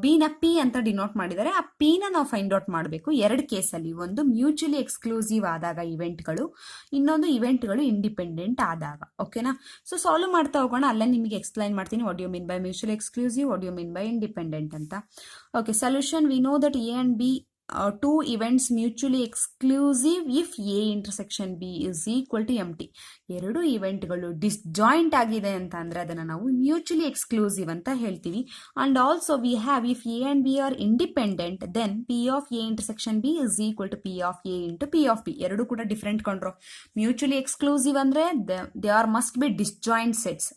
ಬಿನ ಪಿ ಅಂತ ಡಿನೋಟ್ ಮಾಡಿದರೆ ಆ ಪಿನ ನಾವು ಫೈಂಡ್ ಔಟ್ ಮಾಡಬೇಕು. ಎರಡು ಕೇಸಲ್ಲಿ, ಒಂದು ಮ್ಯೂಚುಲಿ ಎಕ್ಸ್ಕ್ಲೂಸಿವ್ ಆದಾಗ ಇವೆಂಟ್ಗಳು, ಇನ್ನೊಂದು ಇವೆಂಟ್ಗಳು ಇಂಡಿಪೆಂಡೆಂಟ್ ಆದಾಗ. ಓಕೆನಾ? ಸೊ ಸಾಲ್ವ್ ಮಾಡ್ತಾ ಹೋಗೋಣ. ಅಲ್ಲೇ ನಿಮಗೆ ಎಕ್ಸ್ಪ್ಲೈನ್ ಮಾಡ್ತೀನಿ what you mean by mutually exclusive, what you mean by independent ಅಂತ. Okay, solution. We know that A and B two events mutually exclusive if A intersection B is equal to empty. ಎರಡು ಇವೆಂಟ್ಗಳು disjoint ಆಗಿದೆ ಅಂತ ಅಂದ್ರೆ ಅದನ್ನ ನಾವು mutually exclusive ಅಂತ ಹೇಳ್ತೀವಿ. And also we have if A and B are independent then P of A intersection B is equal to P of A into P of B. ಎರಡು ಕೂಡ ಡಿಫರೆಂಟ್ ಕೊಂಡ್ರು. ಮ್ಯೂಚುಲಿ ಎಕ್ಸ್ಕ್ಲೂಸಿವ್ ಅಂದ್ರೆ they are must be disjoint sets.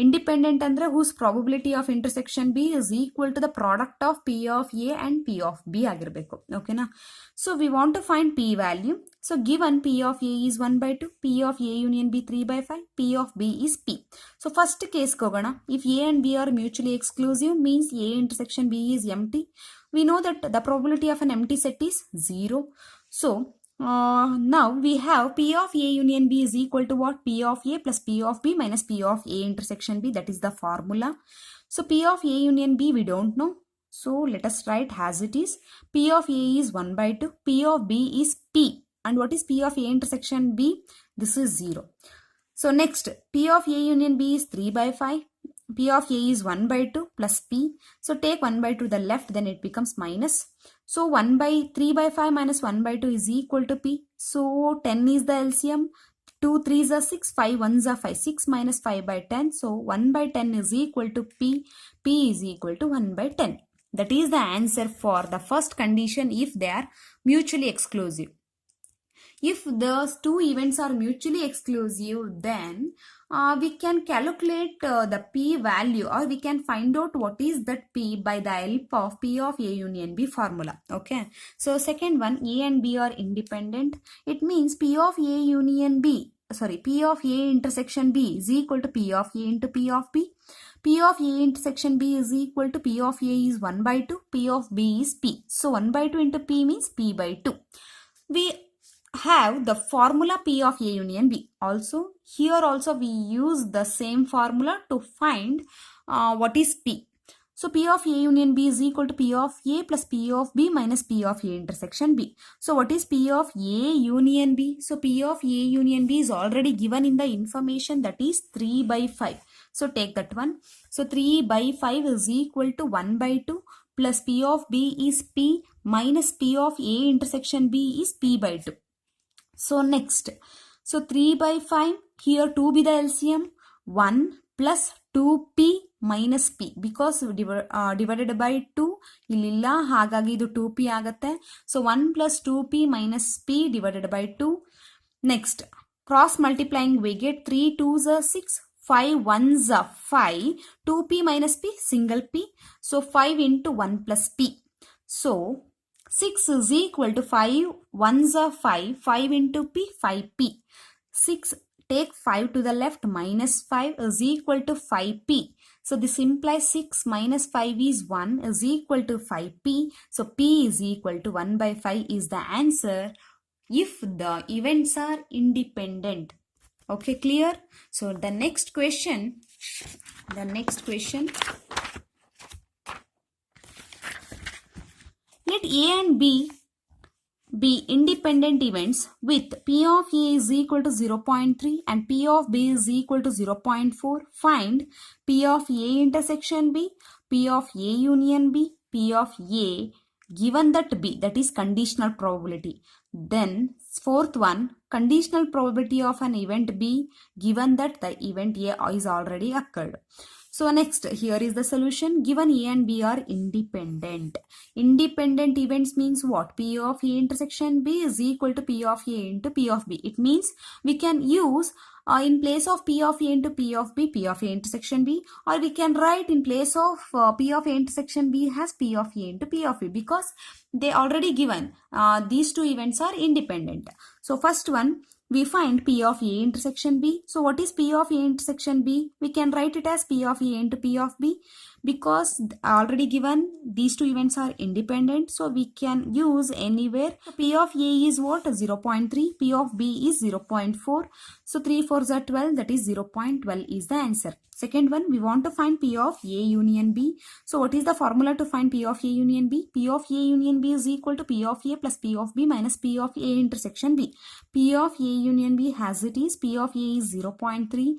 Independent ಅಂದ್ರೆ whose probability of intersection B is equal to the product of P of A and P of B ಆಗಿರಬೇಕು. ಓಕೆನಾ? So we want to find P value. So given P of A is 1/2, P of A union B 3/5, P of B is P. So first case ಹೋಗೋಣ. If A and B are mutually exclusive means A intersection B is empty. We know that the probability of an empty set is 0. So now we have P of A union B is equal to what? P of A plus P of B minus P of A intersection B. That is the formula. So P of A union B we don't know. So let us write as it is. P of A is 1/2. P of B is P. And what is P of A intersection B? This is 0. So next, P of A union B is 3/5. P of A is 1/2 plus P. So take 1/2 to the left, then it becomes minus. So 3/5 minus 1/2 is equal to P. So 10 is the LCM. 2 3s are 6, 5 1s are 5. 6 minus 5/10. So 1/10 is equal to P. P is equal to 1/10. That is the answer for the first condition if they are mutually exclusive. If those two events are mutually exclusive, then we can calculate the P value, or we can find out what is that P by the help of P of A union B formula. Okay. So second one, A and B are independent. It means P of A union B, P of A intersection B is equal to P of A into P of B. P of A intersection B is equal to P of A is 1/2. P of B is P. So 1/2 into P means P/2. We have the formula P of A union B. Also, here also we use the same formula to find what is P. So P of A union B is equal to P of A plus P of B minus P of A intersection B. So what is P of A union B? So P of A union B is already given in the information, that is 3/5. So take that one. So 3/5 is equal to 1/2 plus P of B is P minus P of A intersection B is P/2. So next, so 3/5, here 2 be the LCM, 1 plus 2P minus P, because divided by 2 illilla, hagagi idu 2P agate. So 1 plus 2P minus P divided by 2. Next, cross multiplying we get 3 2s are 6, 5 1s are 5, 2P minus P, single P. So 5 into 1 plus P. So 6 is equal to 5 1s are 5, 5 into P, 5P. 6, take 5 to the left, minus 5 is equal to 5P. So this implies 6 minus 5 is 1 is equal to 5P. So P is equal to 1/5 is the answer if the events are independent. Okay, clear? So the next question. Let A and B be independent events with P of A is equal to 0.3 and P of B is equal to 0.4. Find P of A intersection B, P of A union B, P of A given that B, that is conditional probability. Then fourth one, conditional probability of an event B given that the event A is already occurred. So next, here is the solution. Given A and B are independent. Independent events means what? P of A intersection B is equal to P of A into P of B. It means we can use in place of P of A into P of B, P of A intersection B, or we can write in place of P of A intersection B has P of A into P of B, because they already given these two events are independent. So first one, we find P of A intersection B. So what is P of A intersection B? We can write it as P of A into P of B. because already given these two events are independent, so we can use anywhere. P of A is what? 0.3. P of B is 0.4. So 3 4s are 12, that is 0.12 is the answer. Second one, we want to find P of A union B. So what is the formula to find P of A union B? P of A union B is equal to P of A plus P of B minus P of A intersection B. P of A union B has it is P of A is 0.3.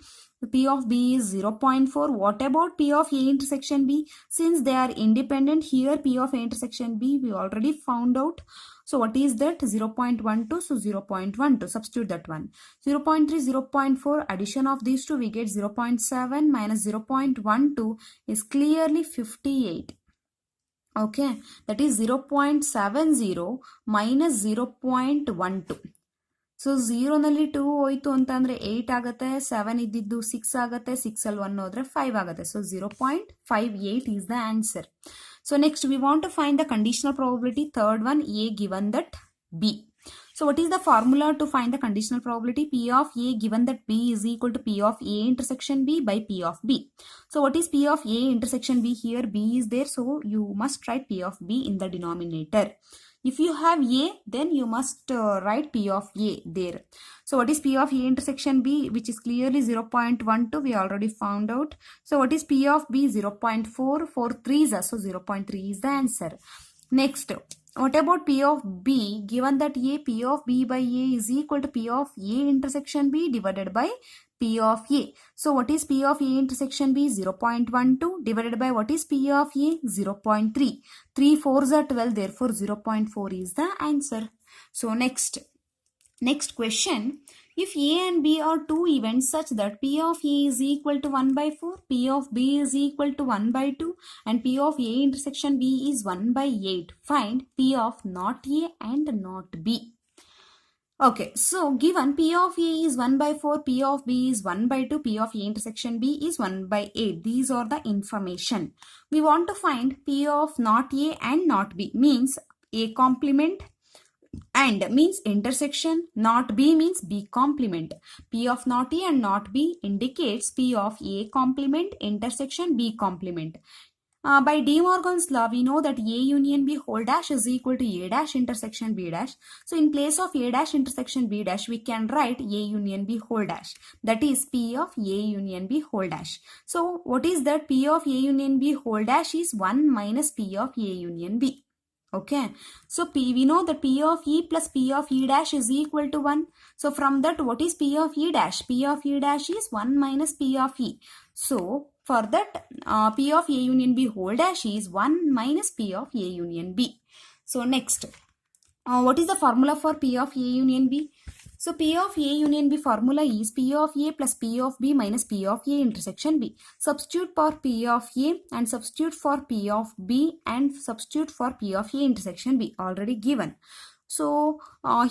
P of B is 0.4. What about P of A intersection B? Since they are independent, here P of A intersection B we already found out. So what is that? 0.12. So 0.12. Substitute that one. 0.3, 0.4. Addition of these two we get 0.7 minus 0.12 is clearly 58. Okay. That is 0.70 minus 0.12. So 0 ನಲ್ಲಿ 2 ಹೋಯ್ತು ಅಂತಂದ್ರೆ 8 ಆಗುತ್ತೆ, 7 ಇದ್ದಿದ್ದು 6 ಆಗುತ್ತೆ, 6 ಅಲ್ಲಿ 1 ಹೋದ್ರೆ 5 ಆಗುತ್ತೆ. So 0.58 is the answer. So next we want to find the conditional probability. Third one, A given that B. So what is the formula to find the conditional probability? P of A given that B is equal to P of A intersection B by P of B. So what is P of A intersection B? Here B is there, so you must write P of B in the denominator. If you have A, then you must write P of A there. So what is P of A intersection B, which is clearly 0.12, we already found out. So what is P of B? 0.4, 4 3s, so 0.3 is the answer. Next, what about P of B? Given that A, P of B by A is equal to P of A intersection B divided by P of A. So what is P of A intersection B? 0.12 divided by what is P of A? 0.3. 3 4s are 12, therefore 0.4 is the answer. So next question. If A and B are two events such that P of A is equal to 1 by 4, P of B is equal to 1 by 2 and P of A intersection B is 1 by 8, find P of not A and not B. Okay, so given P of A is 1 by 4, P of B is 1 by 2, P of A intersection B is 1 by 8. These are the information. We want to find P of not A and not B. Means A complement and means intersection, not B means B complement. P of not A and not B indicates P of A complement, intersection B complement. By De Morgan's law, we know that A union B whole dash is equal to A dash intersection B dash. So in place of A dash intersection B dash, we can write A union B whole dash. That is P of A union B whole dash. So what is that? P of A union B whole dash is 1 minus P of A union B. Okay, so we know that P of E plus P of E dash is equal to 1. So from that, what is P of E dash? P of E dash is 1 minus P of E. So for that, P of A union B whole dash is 1 minus P of A union B. So next, what is the formula for P of A union B? So P of A union B formula is P of A plus P of B minus P of A intersection B. Substitute for P of A and substitute for P of B and substitute for P of A intersection B, already given. So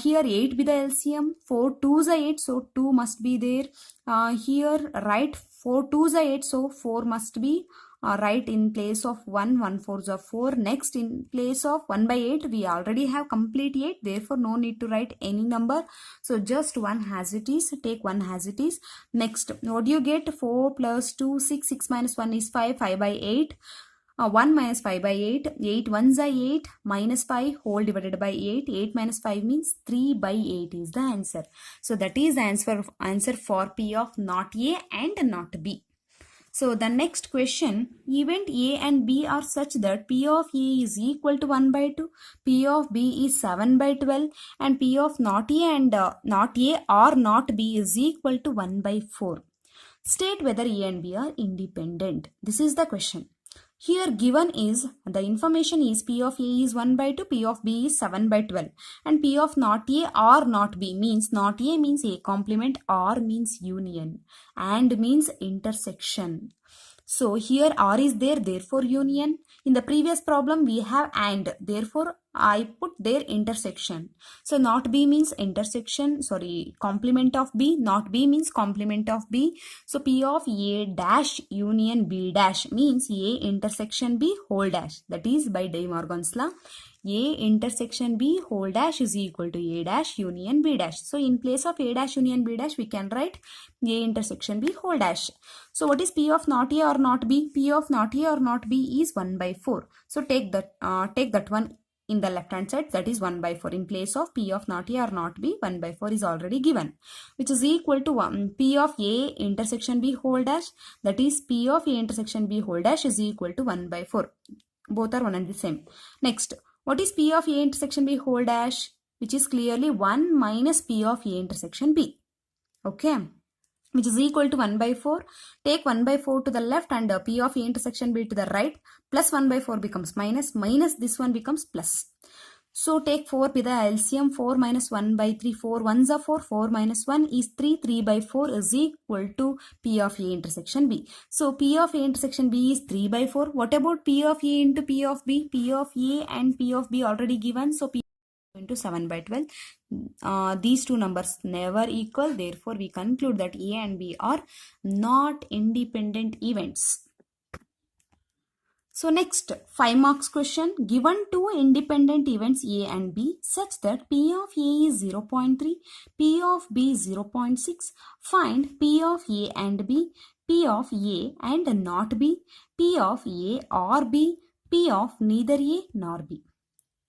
here 8 be the LCM, 4 2s are 8, so 2 must be there. Here write 4 2s are 8, so 4 must be right in place of 1, 1 4s are 4. Next, in place of 1 by 8, we already have complete 8, therefore no need to write any number. So just 1 as it is, take 1 as it is. Next, what do you get? 4 plus 2, 6, 6 minus 1 is 5, 5 by 8. 1 minus 5 by 8, 8 1s are 8, minus 5 whole divided by 8, 8 minus 5 means 3 by 8 is the answer. So that is the answer for P of not A and not B. So the next question, event A and B are such that P of A is equal to 1 by 2, P of B is 7 by 12 and P of not A and not A or not B is equal to 1 by 4. State whether A and B are independent. This is the question. Here given is, the information is P of A is 1 by 2, P of B is 7 by 12 and P of not A or not B means not A means A complement, or means union, and means intersection. So here or is there, therefore union. In the previous problem we have and, therefore I put there intersection. So not B means intersection, complement of B, not B means complement of B. So P of A dash union B dash means A intersection B whole dash. That is by De Morgan's law. A intersection B whole dash is equal to A dash union B dash. So in place of A dash union B dash, we can write A intersection B whole dash. So what is P of not A or not B? P of not A or not B is 1 by 4. So take that one in the left hand side, that is 1 by 4. In place of P of not A or not B, 1 by 4 is already given, which is equal to P of A intersection B whole dash, that is P of A intersection B whole dash is equal to 1 by 4. Both are one and the same. Next, what is P of A intersection B whole dash? Which is clearly 1 minus P of A intersection B. Okay, which is equal to 1 by 4. Take 1 by 4 to the left and P of A intersection B to the right. Plus 1 by 4 becomes minus. Minus this one becomes plus. So take 4 with the LCM. 4 minus 1 by 3. 4 1s are 4. 4 minus 1 is 3. 3 by 4 is equal to P of A intersection B. So P of A intersection B is 3 by 4. What about P of A into P of B? P of A and P of B already given. So P into 7 by 12. These two numbers never equal. Therefore, we conclude that A and B are not independent events. So next, 5 marks question. Given two independent events A and B such that P of A is 0.3, P of B is 0.6. Find P of A and B, P of A and not B, P of A or B, P of neither A nor B.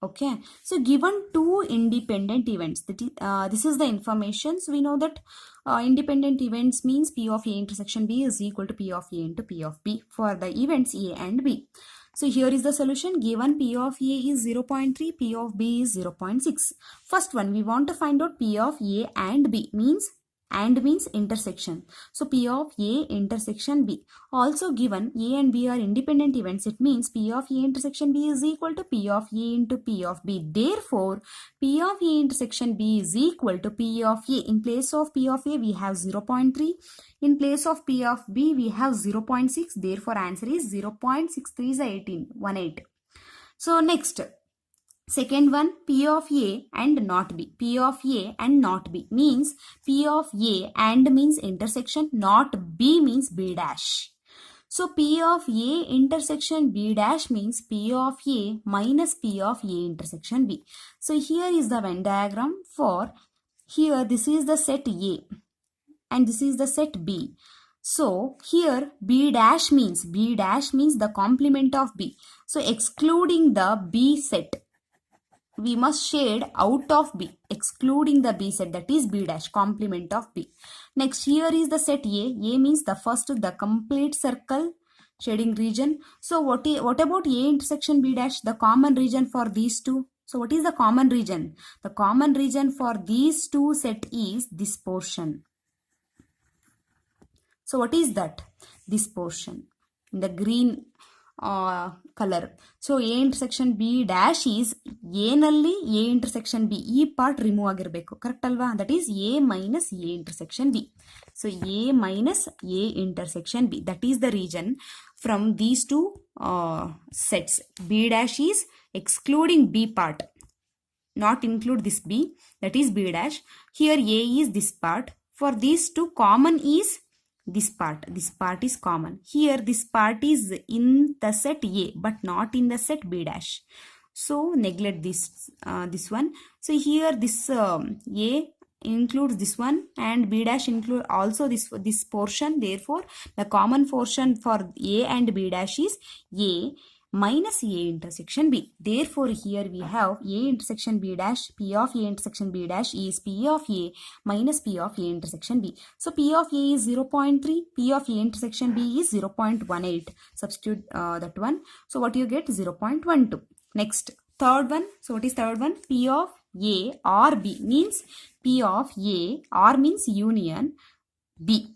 Okay, so given two independent events, this is the information. So we know that independent events means P of A intersection B is equal to P of A into P of B for the events A and B. So here is the solution. Given P of A is 0.3, P of B is 0.6. First one, we want to find out P of A and B means intersection. So P of A intersection B. Also given A and B are independent events, it means P of A intersection B is equal to P of A into P of B. Therefore, P of A intersection B is equal to P of A. In place of P of A, we have 0.3. In place of P of B, we have 0.6. Therefore, answer is 0.63 is 18. So next, second one, P of A and not B. P of A and not B means P of A and means intersection, not B means B dash. So P of A intersection B dash means P of A minus P of A intersection B. So here is the Venn diagram for, here this is the set A and this is the set B. So here B dash means the complement of B. So excluding the B set, we must shade out of B, excluding the B set, that is B dash, complement of B. Next, here is the set A. A means the first, the complete circle shading region. So what about A intersection B dash, the common region for these two? So what is the common region? The common region for these two set is this portion. So what is that? This portion in the green color. So A intersection B dash is A nalli A intersection B. E part remove agirbeku. Correct alva? That is A minus A intersection B. So A minus A intersection B. That is the region from these two sets. B dash is excluding B part. Not include this B. That is B dash. Here A is this part. For these two, common is this part is common. Here this part is in the set A but not in the set B dash. So neglect this one. So here this A includes this one and B dash include also this portion. Therefore, the common portion for A and B dash is A minus A intersection B. Therefore, here we have A intersection B dash, P of A intersection B dash is P of A minus P of A intersection B. So, P of A is 0.3, P of A intersection B is 0.18. Substitute that one. So, what you get? 0.12. Next, third one. So, what is third one? P of A or B means P of A or means union B.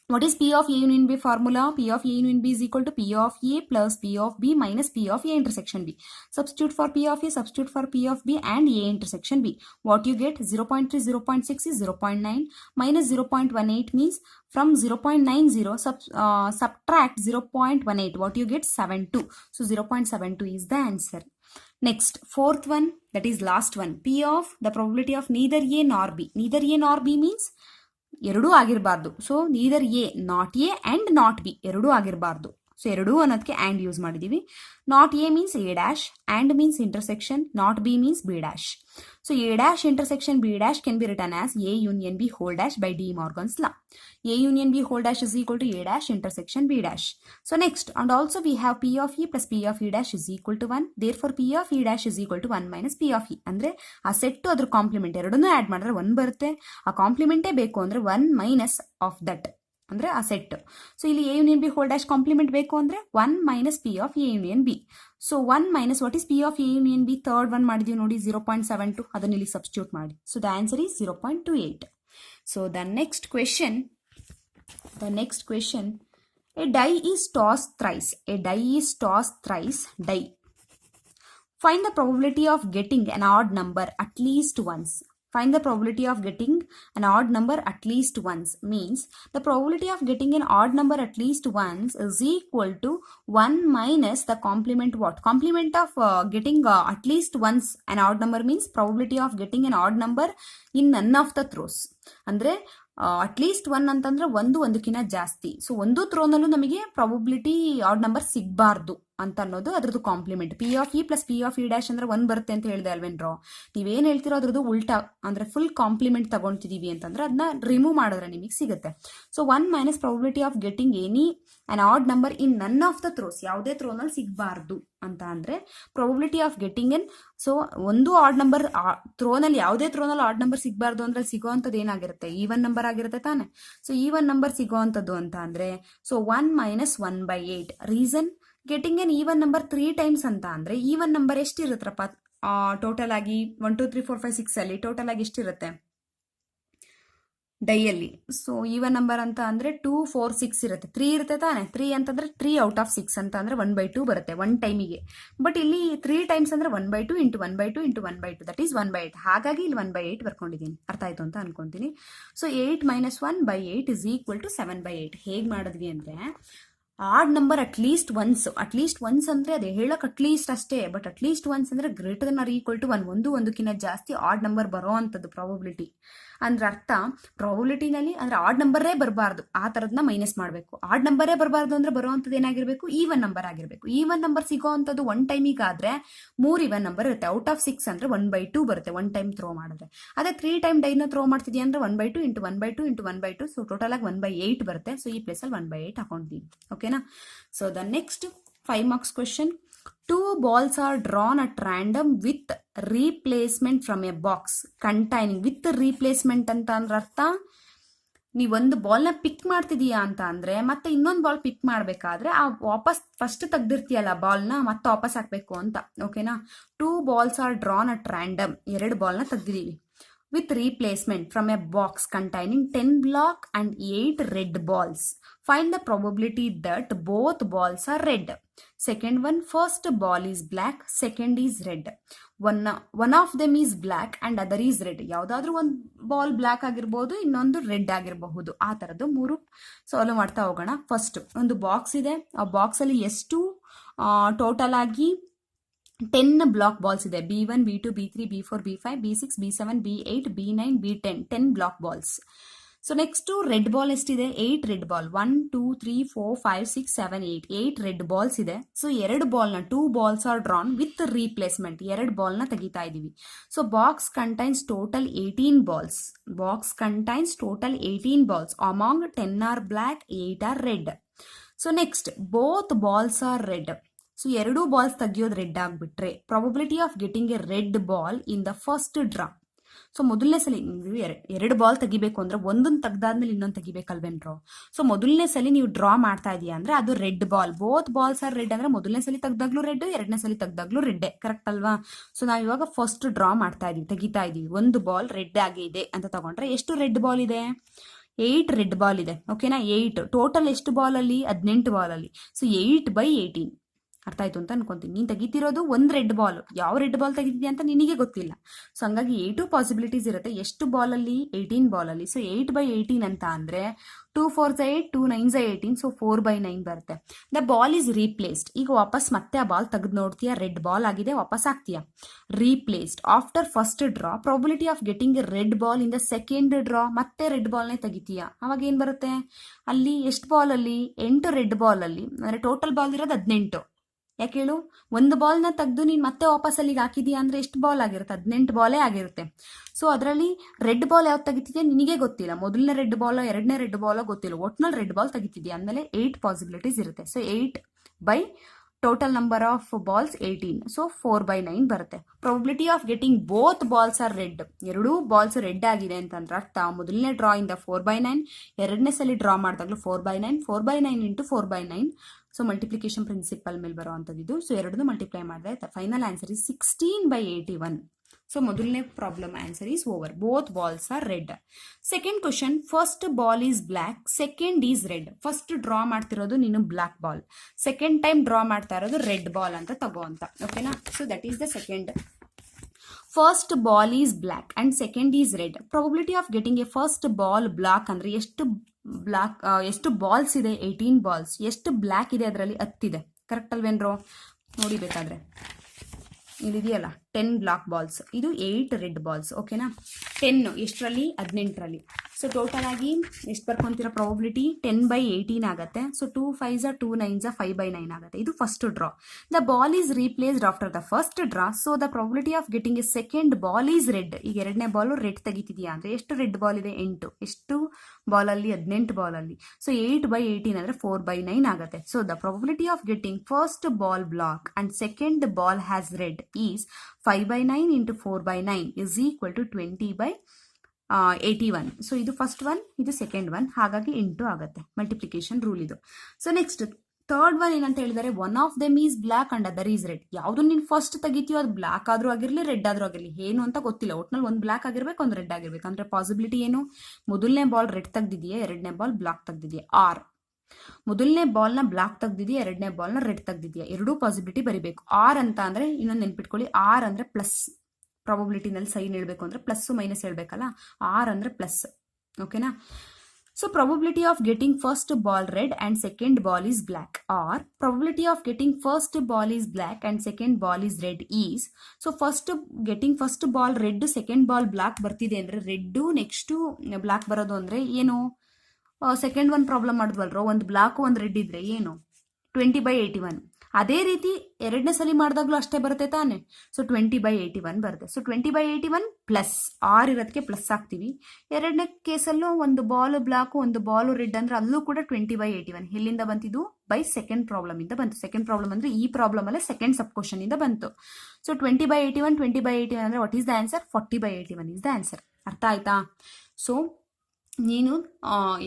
What is P of A union B formula? P of A union B is equal to P of A plus P of B minus P of A intersection B. Substitute for P of A, substitute for P of B and A intersection B. What you get? 0.3, 0.6 is 0.9 minus 0.18 means from 0.90 subtract 0.18. What you get? 72. So 0.72 is the answer. Next, fourth one, that is last one. P of the probability of neither A nor B. Neither A nor B means ಎರಡು ಆಗಿರಬಾರ್ದು. So neither A not A and not B ಎರಡೂ ಆಗಿರಬಾರ್ದು. So ಎರಡೂ ಅನ್ನೋದಕ್ಕೆ and use ಮಾಡಿದ್ದೀವಿ. Not A means A dash, and means intersection, not B means B dash. So A dash intersection B dash can be written as A union B whole dash by De Morgan's law. A union B whole dash is equal to A dash intersection B dash. So next, and also we have P of E plus P of E dash is equal to 1. Therefore P of E dash is equal to 1 minus P of E. ಅಂದ್ರೆ ಆ set ಅದ್ರ compliment ಎರಡನ್ನೂ add ಮಾಡಿದ್ರೆ 1 ಬರುತ್ತೆ. ಆ ಕಾಂಪ್ಲಿಮೆಂಟೇ ಬೇಕು ಅಂದ್ರೆ 1 minus of that ಅಂದ್ರೆ ಆ ಸೆಟ್. ಸೊ ಇಲ್ಲಿ A union B whole dash complement ಬೇಕು ಅಂದ್ರೆ 1 minus P of A union B. So 1 minus what is P of A union B? Third one ಮಾಡಿದೀವಿ ನೋಡಿ, 0.72. ಅದನ್ನ ಇಲ್ಲಿ ಸಬ್ಸ್ಟಿಟ್ಯೂಟ್ ಮಾಡಿ. So the answer is 0.28. So the next question, a die is toss thrice. A die is toss thrice. Die. Find the probability of getting an odd number at least once. Find the probability of getting an odd number at least once means the probability of getting an odd number at least once is equal to 1 minus the complement what? Complement of getting at least once an odd number means probability of getting an odd number in none of the throws. ಅಂದ್ರೆ at least 1 ಅಂತಂದ್ರೆ ಒಂದಕ್ಕಿಂತ ಜಾಸ್ತಿ. So ಒಂದು ಥ್ರೋನಲ್ಲೂ ನಮಗೆ probability odd number ಸಿಗಬಾರ್ದು ಅಂತ ಅನ್ನೋದು ಅದ್ರದ್ದು complement. P of E plus P of E dash ಅಂದ್ರೆ 1 ಬರುತ್ತೆ ಅಂತ ಹೇಳಿದೆ ಅಲ್ವೇನ್ರೋ. ನೀವೇನು ಹೇಳ್ತಿರೋ ಅದ್ರದ್ದು ಉಲ್ಟಾ ಅಂದ್ರೆ ಫುಲ್ ಕಾಂಪ್ಲಿಮೆಂಟ್ ತಗೊಂತಿದೀವಿ ಅಂತಂದ್ರೆ ಅದನ್ನ ರಿಮೂವ್ ಮಾಡಿದ್ರೆ ನಿಮಗೆ ಸಿಗುತ್ತೆ. So 1 minus probability of getting any an odd number in none of the throws. ಯಾವುದೇ ಥ್ರೋನಲ್ಲಿ ಸಿಗಬಾರ್ದು ಅಂತ ಅಂದ್ರೆ probability of getting N. So ಒಂದು ಆಡ್ ನಂಬರ್ ಥ್ರೋನಲ್ಲಿ ಯಾವುದೇ ಥ್ರೋನಲ್ಲಿ ಆಡ್ ನಂಬರ್ ಸಿಗಬಾರ್ದು ಅಂದ್ರೆ ಸಿಗೋವಂಥದ್ದು ಏನಾಗಿರುತ್ತೆ? ಈವನ್ ನಂಬರ್ ಆಗಿರುತ್ತೆ ತಾನೆ. ಸೊ ಈವನ್ ನಂಬರ್ ಸಿಗೋವಂಥದ್ದು ಅಂತ ಅಂದ್ರೆ so 1 minus 1/8. Reason getting N even number 3 times ಅಂತ ಅಂದ್ರೆ ಈವನ್ ನಂಬರ್ ಎಷ್ಟಿರುತ್ತಪ್ಪ ಟೋಟಲ್ ಆಗಿ? 1 2 3 4 5 6 ಅಲ್ಲಿ ಟೋಟಲ್ ಆಗಿ ಎಷ್ಟಿರುತ್ತೆ ಡೈಯಲ್ಲಿ? ಸೊ ಈವನ್ ನಂಬರ್ ಅಂತ ಅಂದ್ರೆ 2 4 6 ಇರುತ್ತೆ. 3 ಇರುತ್ತೆ ತಾನೆ. 3 ಅಂತಂದ್ರೆ 3 ಔಟ್ ಆಫ್ 6 ಅಂತ ಅಂದ್ರೆ 1/2 ಬರುತ್ತೆ 1 ಟೈಮಿಗೆ. ಬಟ್ ಇಲ್ಲಿ 3 ಟೈಮ್ಸ್ ಅಂದ್ರೆ 1/2 ಇಂಟು 1/2 ಇಂಟು 1/2 ದಟ್ ಈಸ್ 1/8. ಹಾಗಾಗಿ ಇಲ್ಲಿ 1/8 ಬರ್ಕೊಂಡಿದ್ದೀನಿ. ಅರ್ಥ ಆಯ್ತು ಅಂತ ಅನ್ಕೊಂತೀನಿ. So 8 minus 1/8 is equal to 7/8. ಹೇಗೆ ಮಾಡಿದ್ವಿ ಅಂದ್ರೆ ಆಡ್ ನಂಬರ್ ಅಟ್ಲೀಸ್ಟ್ ಒನ್ಸ್ ಅಂದ್ರೆ ಅದೇ ಹೇಳಕ್ ಅಟ್ಲೀಸ್ಟ್ ಅಷ್ಟೇ. ಬಟ್ ಅಟ್ಲೀಸ್ಟ್ ಒನ್ಸ್ ಅಂದ್ರೆ greater than or equal to 1. ಒಂದಕ್ಕಿಂತ ಜಾಸ್ತಿ ಆಡ್ ನಂಬರ್ ಬರೋ ಅಂತದ್ದು ಪ್ರಾಬಬಿಲಿಟಿ. ಅಂದ್ರೆ ಅರ್ಥ ಪ್ರಾಬಬಿಲಿಟಿನಲ್ಲಿ ಅಂದ್ರೆ ಆಡ್ ನಂಬರೇ ಬರಬಾರ್ದು ಆ ತರದ್ನ ಮೈನಸ್ ಮಾಡಬೇಕು. ಆಡ್ ನಂಬರೇ ಬರಬಾರ್ದು ಅಂದ್ರೆ ಬರುವಂತದ್ದು ಏನಾಗಿರ್ಬೇಕು? ಈವನ್ ನಂಬರ್ ಆಗಿರ್ಬೇಕು. ಈವನ್ ನಂಬರ್ ಸಿಗೋ ಅಂತದ್ದು 1 ಟೈಮಿಗಾದ್ರೆ 3 ಈವನ್ ನಂಬರ್ ಇರುತ್ತೆ. ಔಟ್ ಆಫ್ 6 ಅಂದ್ರೆ 1/2 ಬರುತ್ತೆ 1 ಟೈಮ್ ಥ್ರೋ ಮಾಡಿದ್ರೆ. ಅದೇ 3 ಟೈಮ್ ಡೈನ ಥ್ರೋ ಮಾಡ್ತಿದ್ಯಾ ಅಂದ್ರೆ 1/2 ಇಂಟು 1/2 ಇಂಟು 1/2. ಸೊ ಟೋಟಲ್ ಆಗಿ 1/8 ಬರುತ್ತೆ. ಸೊ ಈ ಪ್ಲೇಸಲ್ಲಿ 1/8 ಹಾಕೊಂಡಿದ್ದೀವಿ. ಓಕೆನಾ? So the next 5 marks question. 2 balls are drawn at random with replacement from a box containing. with replacement ಅಂತ ಅಂದ್ರೆ ಅರ್ಥ ನೀವೊಂದು ಬಾಲ್ನ ಪಿಕ್ ಮಾಡ್ತಿದೀಯಾ ಅಂತ ಅಂದ್ರೆ ಮತ್ತೆ ಇನ್ನೊಂದು ಬಾಲ್ ಪಿಕ್ ಮಾಡ್ಬೇಕಾದ್ರೆ ಆ ವಾಪಸ್ ಫಸ್ಟ್ ತೆಗ್ದಿರ್ತೀಯಲ್ಲ ಬಾಲ್ನ ಮತ್ತೆ ವಾಪಸ್ ಹಾಕ್ಬೇಕು ಅಂತ. ಓಕೆನಾ? 2 balls are drawn at random. 2 ಬಾಲ್ನ ತೆಗ್ದಿದೀವಿ with replacement from a box containing 10 black and 8 red balls. Find the probability that both balls are red. Second one, first ball is black, second is red. One of them is black and other is red. ಯಾವುದಾದ್ರೂ ಒಂದು ball black ಆಗಿರ್ಬೋದು, ಇನ್ನೊಂದು red ಆಗಿರಬಹುದು. ಆ ಥರದ್ದು 3 solve ಮಾಡ್ತಾ ಹೋಗೋಣ. First ಒಂದು ಬಾಕ್ಸ್ ಇದೆ. ಆ ಬಾಕ್ಸ್ ಅಲ್ಲಿ ಎಷ್ಟು ಟೋಟಲ್ ಆಗಿ 10 ಬ್ಲಾಕ್ ಬಾಲ್ಸ್ ಇದೆ. B1, B2, B3, B4, B5, B6, B7, B8, B9, B10. 10 black balls. So next red ball ಎಷ್ಟಿದೆ? 8 ರೆಡ್ ಬಾಲ್. 1 2 3 4 5 6 7 8 8 ರೆಡ್ ಬಾಲ್ಸ್ ಇದೆ. ಸೊ 2 ಬಾಲ್ನ 2 balls are drawn with replacement. 2 ಬಾಲ್ನ ತೆಗಿತಾ ಇದೀವಿ. So box contains total 18 balls. Box contains total 18 balls. Among 10 are black, 8 are red. So next both balls are red. So 2 balls ತೆಗಿಯೋದು red ಆಗ್ಬಿಟ್ರೆ probability of getting a red ball in the first draw. So ಮೊದಲನೇ ಸಲ ನೀವು 2 ball ತೆಗಿಬೇಕು ಅಂದ್ರೆ ಒಂದೊಂದು ತೆಗ್ದಾದ್ಮೇಲೆ ಇನ್ನೊಂದು ತೆಗಿಬೇಕಲ್ವೇನ್ರೋ. So ಮೊದಲನೇ ಸಲ ನೀವು ಡ್ರಾ ಮಾಡ್ತಾ ಇದೀಯಾ ಅಂದ್ರೆ ಅದು red ball. Both balls are red ಅಂದ್ರೆ ಮೊದಲನೇ ಸಲ ತೆಗ್ದಾಗ್ಲೂ ರೆಡ್, 2ನೇ ಸಲ ತೆಗ್ದಾಗ್ಲೂ ರೆಡ್. ಕರೆಕ್ಟ್ ಅಲ್ವಾ? ಸೊ ನಾವು ಇವಾಗ ಫಸ್ಟ್ ಡ್ರಾ ಮಾಡ್ತಾ ಇದೀವಿ, ತೆಗಿತಾ ಇದೀವಿ. ಒಂದು ಬಾಲ್ ರೆಡ್ ಆಗಿ ಇದೆ ಅಂತ ತಗೊಂಡ್ರೆ ಎಷ್ಟು ರೆಡ್ ಬಾಲ್ ಇದೆ? 8 ರೆಡ್ ಬಾಲ್ ಇದೆ. ಓಕೆನಾ? 8 ಟೋಟಲ್ ಎಷ್ಟು ಬಾಲ್ ಅಲ್ಲಿ? 18 ಬಾಲ್ ಅಲ್ಲಿ. ಸೊ 8/18. ಅರ್ಥ ಆಯ್ತು ಅಂತ ಅನ್ಕೊಂತೀನಿ. ನೀನು ತೆಗಿತಿರೋದು ಒಂದು ರೆಡ್ ಬಾಲ್, ಯಾವ ರೆಡ್ ಬಾಲ್ ತೆಗಿತಿದ್ಯಾ ಅಂತ ನಿನಗೆ ಗೊತ್ತಿಲ್ಲ. ಸೊ ಹಂಗಾಗಿ 8 ಪಾಸಿಬಿಲಿಟೀಸ್ ಇರುತ್ತೆ. ಎಷ್ಟು ಬಾಲಲ್ಲಿ? 18 ಬಾಲಲ್ಲಿ. ಸೊ 8/18 ಅಂತ ಅಂದರೆ 2 4s 8, 2 9s 18, ಸೊ 4/9 ಬರುತ್ತೆ. The ball is replaced. ಈಗ ವಾಪಸ್ ಮತ್ತೆ ಆ ಬಾಲ್ ತೆಗೆದು ನೋಡ್ತೀಯಾ, ರೆಡ್ ಬಾಲ್ ಆಗಿದೆ, ವಾಪಸ್ ಹಾಕ್ತೀಯಾ. Replaced after first draw, probability of getting a red ball in the second draw, ಮತ್ತೆ ರೆಡ್ ಬಾಲ್ನೇ ತೆಗಿತೀಯಾ. ಅವಾಗ ಏನು ಬರುತ್ತೆ? ಅಲ್ಲಿ ಎಷ್ಟು ಬಾಲಲ್ಲಿ? 8 ರೆಡ್ ಬಾಲಲ್ಲಿ, ಅಂದರೆ ಟೋಟಲ್ ಬಾಲ್ ಇರೋದು 18. ಯಾಕೆ ಹೇಳು? ಒಂದು ಬಾಲ್ನ ತೆಗೆದು ನೀನು ಮತ್ತೆ ವಾಪಸ್ ಅಲ್ಲಿಗೆ ಹಾಕಿದೀಯ ಅಂದರೆ ಎಷ್ಟು ಬಾಲ್ ಆಗಿರುತ್ತೆ? 18 ಬಾಲೇ ಆಗಿರುತ್ತೆ. ಸೊ ಅದರಲ್ಲಿ ರೆಡ್ ಬಾಲ್ ಯಾವ್ದು ತೆಗಿತಿದ್ಯಾ ನಿನಗೆ ಗೊತ್ತಿಲ್ಲ. ಮೊದಲನೇ ರೆಡ್ ಬಾಲ್, ಎರಡನೇ ರೆಡ್ ಬಾಲ್ ಗೊತ್ತಿಲ್ಲ, ಒಟ್ನಲ್ಲಿ ರೆಡ್ ಬಾಲ್ ತೆಗಿತಿದ್ಯಾ ಅಂದಮೇಲೆ 8 ಪಾಸಿಬಿಲಿಟೀಸ್ ಇರುತ್ತೆ. So 8 by total number of balls 18, so 4/9 ಬರುತ್ತೆ. Probability of getting both balls are red, ಎರಡೂ ಬಾಲ್ಸ್ ರೆಡ್ ಆಗಿದೆ ಅಂತಂದ್ರೆ ಅರ್ಥ ಮೊದಲನೇ ಡ್ರಾ ಇಂದ 4/9, ಎರಡನೇ ಸಲ ಡ್ರಾ ಮಾಡಿದಾಗಲೂ 4/9, 4/9 ಇಂಟು 4/9. ಸೊ ಮಲ್ಟಿಪ್ಲಿಕೇಶನ್ ಪ್ರಿನ್ಸಿಪಲ್ ಮೇಲೆ ಬರೋ ಅಂಥದ್ದು. ಸೊ ಎರಡನ್ನೂ ಮಲ್ಟಿಪ್ಲೈ ಮಾಡಿದ್ರೆ ಫೈನಲ್ ಆನ್ಸರ್ ಇಸ್ 16/81. ಸೊ ಮೊದಲನೇ problem answer is over. Both balls are red. Second question, first ball is black, second is red. First draw ಮಾಡ್ತಿರೋದು ನೀನು black ball, second time draw ಮಾಡ್ತಾ ಇರೋದು ರೆಡ್ ಬಾಲ್ ಅಂತ ತಗೋ ಅಂತ. ಓಕೆನಾ? So that is the second. First ball is black and second is red. Probability of getting a first ball black ಅಂದ್ರೆ ಎಷ್ಟು ಬಾಲ್ಸ್ ಇದೆ? 18 ಬಾಲ್ಸ್. ಎಷ್ಟು ಬ್ಲ್ಯಾಕ್ ಇದೆ ಅದರಲ್ಲಿ? 10 ಇದೆ. ಕರೆಕ್ಟ್ ಅಲ್ವೇನ್ರೋ? ನೋಡಿಬೇಕಾದ್ರೆ ಇದಿದೆಯಲ್ಲ 10 ಬ್ಲಾಕ್ ಬಾಲ್ಸ್, ಇದು 8 ರೆಡ್ ಬಾಲ್ಸ್. ಓಕೆನಾ? 10 ಎಷ್ಟರಲ್ಲಿ? 18ರಲ್ಲಿ. ಸೊ ಟೋಟಲ್ ಆಗಿ ಎಷ್ಟು ಬರ್ಕೊಂತೀರ ಪ್ರಾಬಿಲಿಟಿ? 10/18 ಆಗುತ್ತೆ. ಸೊ 2 5s 2 9s 5/9 ಆಗುತ್ತೆ. ಇದು first draw. The ball is replaced after the first draw, so the probability of getting A second ball is red. ಈಗ ಎರಡನೇ Balu red ತೆಗಿತಿದೆಯಾ ಅಂದರೆ ಎಷ್ಟು ರೆಡ್ ಬಾಲ್ ಇದೆ? 8. ಎಷ್ಟು ಬಾಲಲ್ಲಿ? 18 ಬಾಲಲ್ಲಿ. ಸೊ 8/18 ಅಂದರೆ 4/9 ಆಗುತ್ತೆ. So the probability of getting first ball black and second ball has red is 5/9 into 4/9 is equal to 20/81. So ಇದು first one, ಇದು ಸೆಕೆಂಡ್ ಒನ್, ಹಾಗಾಗಿ ಇಂಟು ಆಗುತ್ತೆ. ಮಲ್ಟಿಪ್ಲಿಕೇಶನ್ ರೂಲ್ ಇದು. ಸೊ ನೆಕ್ಸ್ಟ್ ಥರ್ಡ್ ಒನ್ ಏನಂತ ಹೇಳಿದರೆ, one of them is black and other is red. ಯಾವುದು ನೀನು first ತೆಗಿತೀಯೋ ಅದು ಬ್ಲ್ಯಾಕ್ ಆದ್ರೂ ಆಗಿರಲಿ, ರೆಡ್ ಆದ್ರೂ ಆಗಿರಲಿ, ಏನು ಅಂತ ಗೊತ್ತಿಲ್ಲ. ಒಟ್ನಲ್ಲಿ ಒಂದು ಬ್ಲ್ಯಾಕ್ ಆಗಿರ್ಬೇಕು, ಒಂದು ರೆಡ್ ಆಗಿರ್ಬೇಕು. ಅಂದ್ರೆ ಪಾಸಿಬಿಲಿಟಿ ಏನು? ಮೊದಲನೇ ಬಾಲ್ ರೆಡ್ ತೆಗ್ದಿದೆಯಾ, ಎರಡನೇ ಬಾಲ್ ಬ್ಲ್ಯಾಕ್ ತೆಗ್ದಿದೆಯಾ. ಆರ್ ಮೊದಲನೇ ಬಾಲ್ನ ಬ್ಲಾಕ್ ತೆಗ್ದಿದೆಯಾ, ಎರಡನೇ ಬಾಲ್ನ ರೆಡ್ ತೆಗ್ದಿದೆಯಾ, ಎರಡೂ ಪಾಸಿಬಿಲಿಟಿ ಬರಿಬೇಕು. ಆರ್ ಅಂತ ಅಂದ್ರೆ ಇನ್ನೊಂದು ನೆನ್ಪಿಟ್ಕೊಳ್ಳಿ, ಆರ್ ಅಂದ್ರೆ ಪ್ಲಸ್. ಪ್ರಾಬಬಿಲಿಟಿನಲ್ಲಿ ಸೈನ್ ಹೇಳ್ಬೇಕು ಅಂದ್ರೆ ಪ್ಲಸ್ ಮೈನಸ್ ಹೇಳ್ಬೇಕಲ್ಲ, ಆರ್ ಅಂದ್ರೆ ಪ್ಲಸ್. ಓಕೆನಾ? So probability of getting first ball red and second ball is black, or probability of getting first ball is black and second ball is red is. So first ball red, second ball black ಬರ್ತಿದೆ ಅಂದ್ರೆ red next black ಬರೋದು ಅಂದ್ರೆ ಏನು? Second one problem ಮಾಡಿದ್ವಲ್ರೋ, ಒಂದು block ಒಂದು red ಇದ್ರೆ ಏನು? 20/81. ಅದೇ ರೀತಿ ಎರಡನೇ ಸಲ ಮಾಡಿದಾಗ್ಲೂ ಅಷ್ಟೇ ಬರುತ್ತೆ ತಾನೆ. ಸೊ 20/81 ಬರುತ್ತೆ. ಸೊ 20/81 ಪ್ಲಸ್ ಆರ್ ಇರೋದಕ್ಕೆ ಪ್ಲಸ್ ಹಾಕ್ತೀವಿ. ಎರಡನೇ ಕೇಸಲ್ಲೂ ಒಂದು ಬಾಲ್ ಬ್ಲಾಕ್, ಒಂದು ಬಾಲ್ ರೆಡ್ ಅಂದ್ರೆ ಅಲ್ಲೂ ಕೂಡ 20/81. ಎಲ್ಲಿಂದ ಬಂತಿದ್ದು? ಬೈ ಸೆಕೆಂಡ್ ಪ್ರಾಬ್ಲಮ್ ಇಂದ ಬಂತು. ಸೆಕೆಂಡ್ ಪ್ರಾಬ್ಲಮ್ ಅಂದ್ರೆ ಈ ಪ್ರಾಬ್ಲಮ್ ಅಲ್ಲೇ ಸೆಕೆಂಡ್ ಸಬ್ ಕ್ವಶನ್ ಇಂದ ಬಂತು. ಸೊ 20/81 ಅಂದ್ರೆ what is the answer? 40/81 is the answer. ಅರ್ಥ ಆಯ್ತಾ? ಸೊ ನೀನು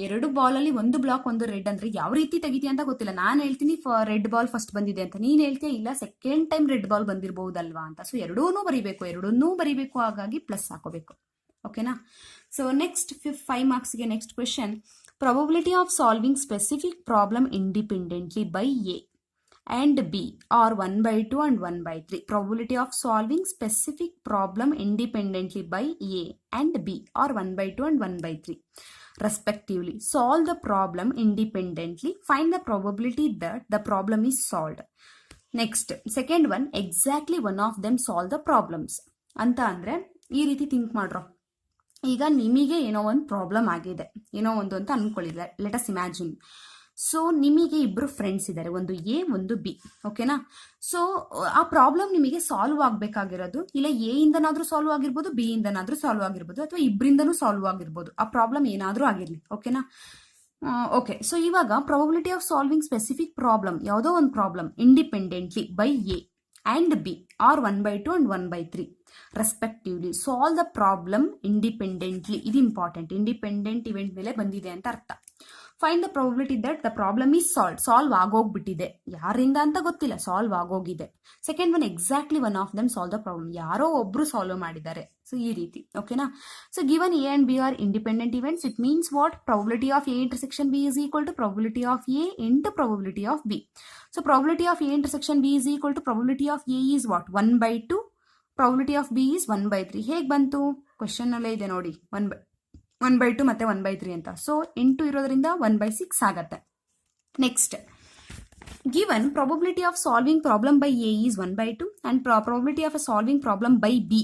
ಎರಡು ಬಾಲಲ್ಲಿ ಒಂದು ಬ್ಲಾಕ್ ಒಂದು ರೆಡ್ ಅಂದ್ರೆ ಯಾವ ರೀತಿ ತೆಗಿತೀಯ ಅಂತ ಗೊತ್ತಿಲ್ಲ. ನಾನು ಹೇಳ್ತೀನಿ ರೆಡ್ ಬಾಲ್ ಫಸ್ಟ್ ಬಂದಿದೆ ಅಂತ, ನೀನು ಹೇಳ್ತೀಯ ಇಲ್ಲ ಸೆಕೆಂಡ್ ಟೈಮ್ ರೆಡ್ ಬಾಲ್ ಬಂದಿರಬಹುದಲ್ವಾ ಅಂತ. ಸೊ ಎರಡನ್ನೂ ಬರೀಬೇಕು, ಹಾಗಾಗಿ ಪ್ಲಸ್ ಹಾಕೋಬೇಕು. ಓಕೆನಾ? ಸೊ ನೆಕ್ಸ್ಟ್ 5 ಮಾರ್ಕ್ಸ್ಗೆ next question, probability of solving specific problem independently by A and B are 1/2 and 1/3. Probability of solving specific problem independently by A and B are 1/2 and 1/3 respectively. Solve the problem independently. Find the probability that the problem is solved. Next, second one, exactly one of them solve the problems. ಅಂತ ಅಂದ್ರೆ ಈ ರೀತಿ think ಮಾಡ್ರೋ. ಈಗ ನಿಮಗೆ ಏನೋ ಒಂದು problem ಆಗಿದೆ, ಏನೋ ಒಂದು ಅಂತ ಅನ್ಕೊಳ್ಳಿ. Let us imagine. ಸೊ ನಿಮಗೆ ಇಬ್ಬರು ಫ್ರೆಂಡ್ಸ್ ಇದ್ದಾರೆ, ಒಂದು ಎ ಒಂದು ಬಿ. ಓಕೆನಾ? ಸೊ ಆ ಪ್ರಾಬ್ಲಮ್ ನಿಮಗೆ ಸಾಲ್ವ್ ಆಗಬೇಕಾಗಿರೋದು ಇಲ್ಲ ಎ ಇಂದನಾದ್ರೂ ಸಾಲ್ವ್ ಆಗಿರ್ಬೋದು, ಬಿ ಇಂದನಾದ್ರೂ ಸಾಲ್ವ್ ಆಗಿರ್ಬೋದು, ಅಥವಾ ಇಬ್ಬರಿಂದನೂ ಸಾಲ್ವ್ ಆಗಿರ್ಬೋದು. ಆ ಪ್ರಾಬ್ಲಮ್ ಏನಾದ್ರೂ ಆಗಿರ್ಲಿ. ಓಕೆನಾ? ಓಕೆ. ಸೊ ಇವಾಗ probability of solving specific problem, ಯಾವುದೋ ಒಂದು problem independently by A and B are 1/2 and 1/3. Respectively. Solve the problem independently. ಇದು ಇಂಪಾರ್ಟೆಂಟ್. ಇಂಡಿಪೆಂಡೆಂಟ್ ಇವೆಂಟ್ ಮೇಲೆ ಬಂದಿದೆ ಅಂತ ಅರ್ಥ. Find the probability that the problem is solve ಆಗೋಗ್ಬಿಟ್ಟಿದೆ. ಯಾರಿಂದ ಅಂತ ಗೊತ್ತಿಲ್ಲ, ಸಾಲ್ವ್ ಆಗೋಗಿದೆ. Second one, exactly one of them solve the problem. ಯಾರೋ ಒಬ್ರು ಸಾಲ್ವ್ ಮಾಡಿದ್ದಾರೆ. ಸೊ ಈ ರೀತಿ, ಓಕೆನಾ. So given A and B are independent events, it means what? Probability of A intersection B is equal to probability of A into probability of B. So probability of A intersection B is equal to probability of A is what? 1/2. Probability of B is 1/3. ಹೇಗೆ ಬಂತು? Question ಅಲ್ಲೇ ಇದೆ ನೋಡಿ, 1/2 ಮತ್ತೆ 1/3 ಅಂತ. So into ಇರೋದ್ರಿಂದ 1/6 ಆಗತ್ತೆ. Next, given probability of solving problem by A is 1/2 and probability of solving problem by B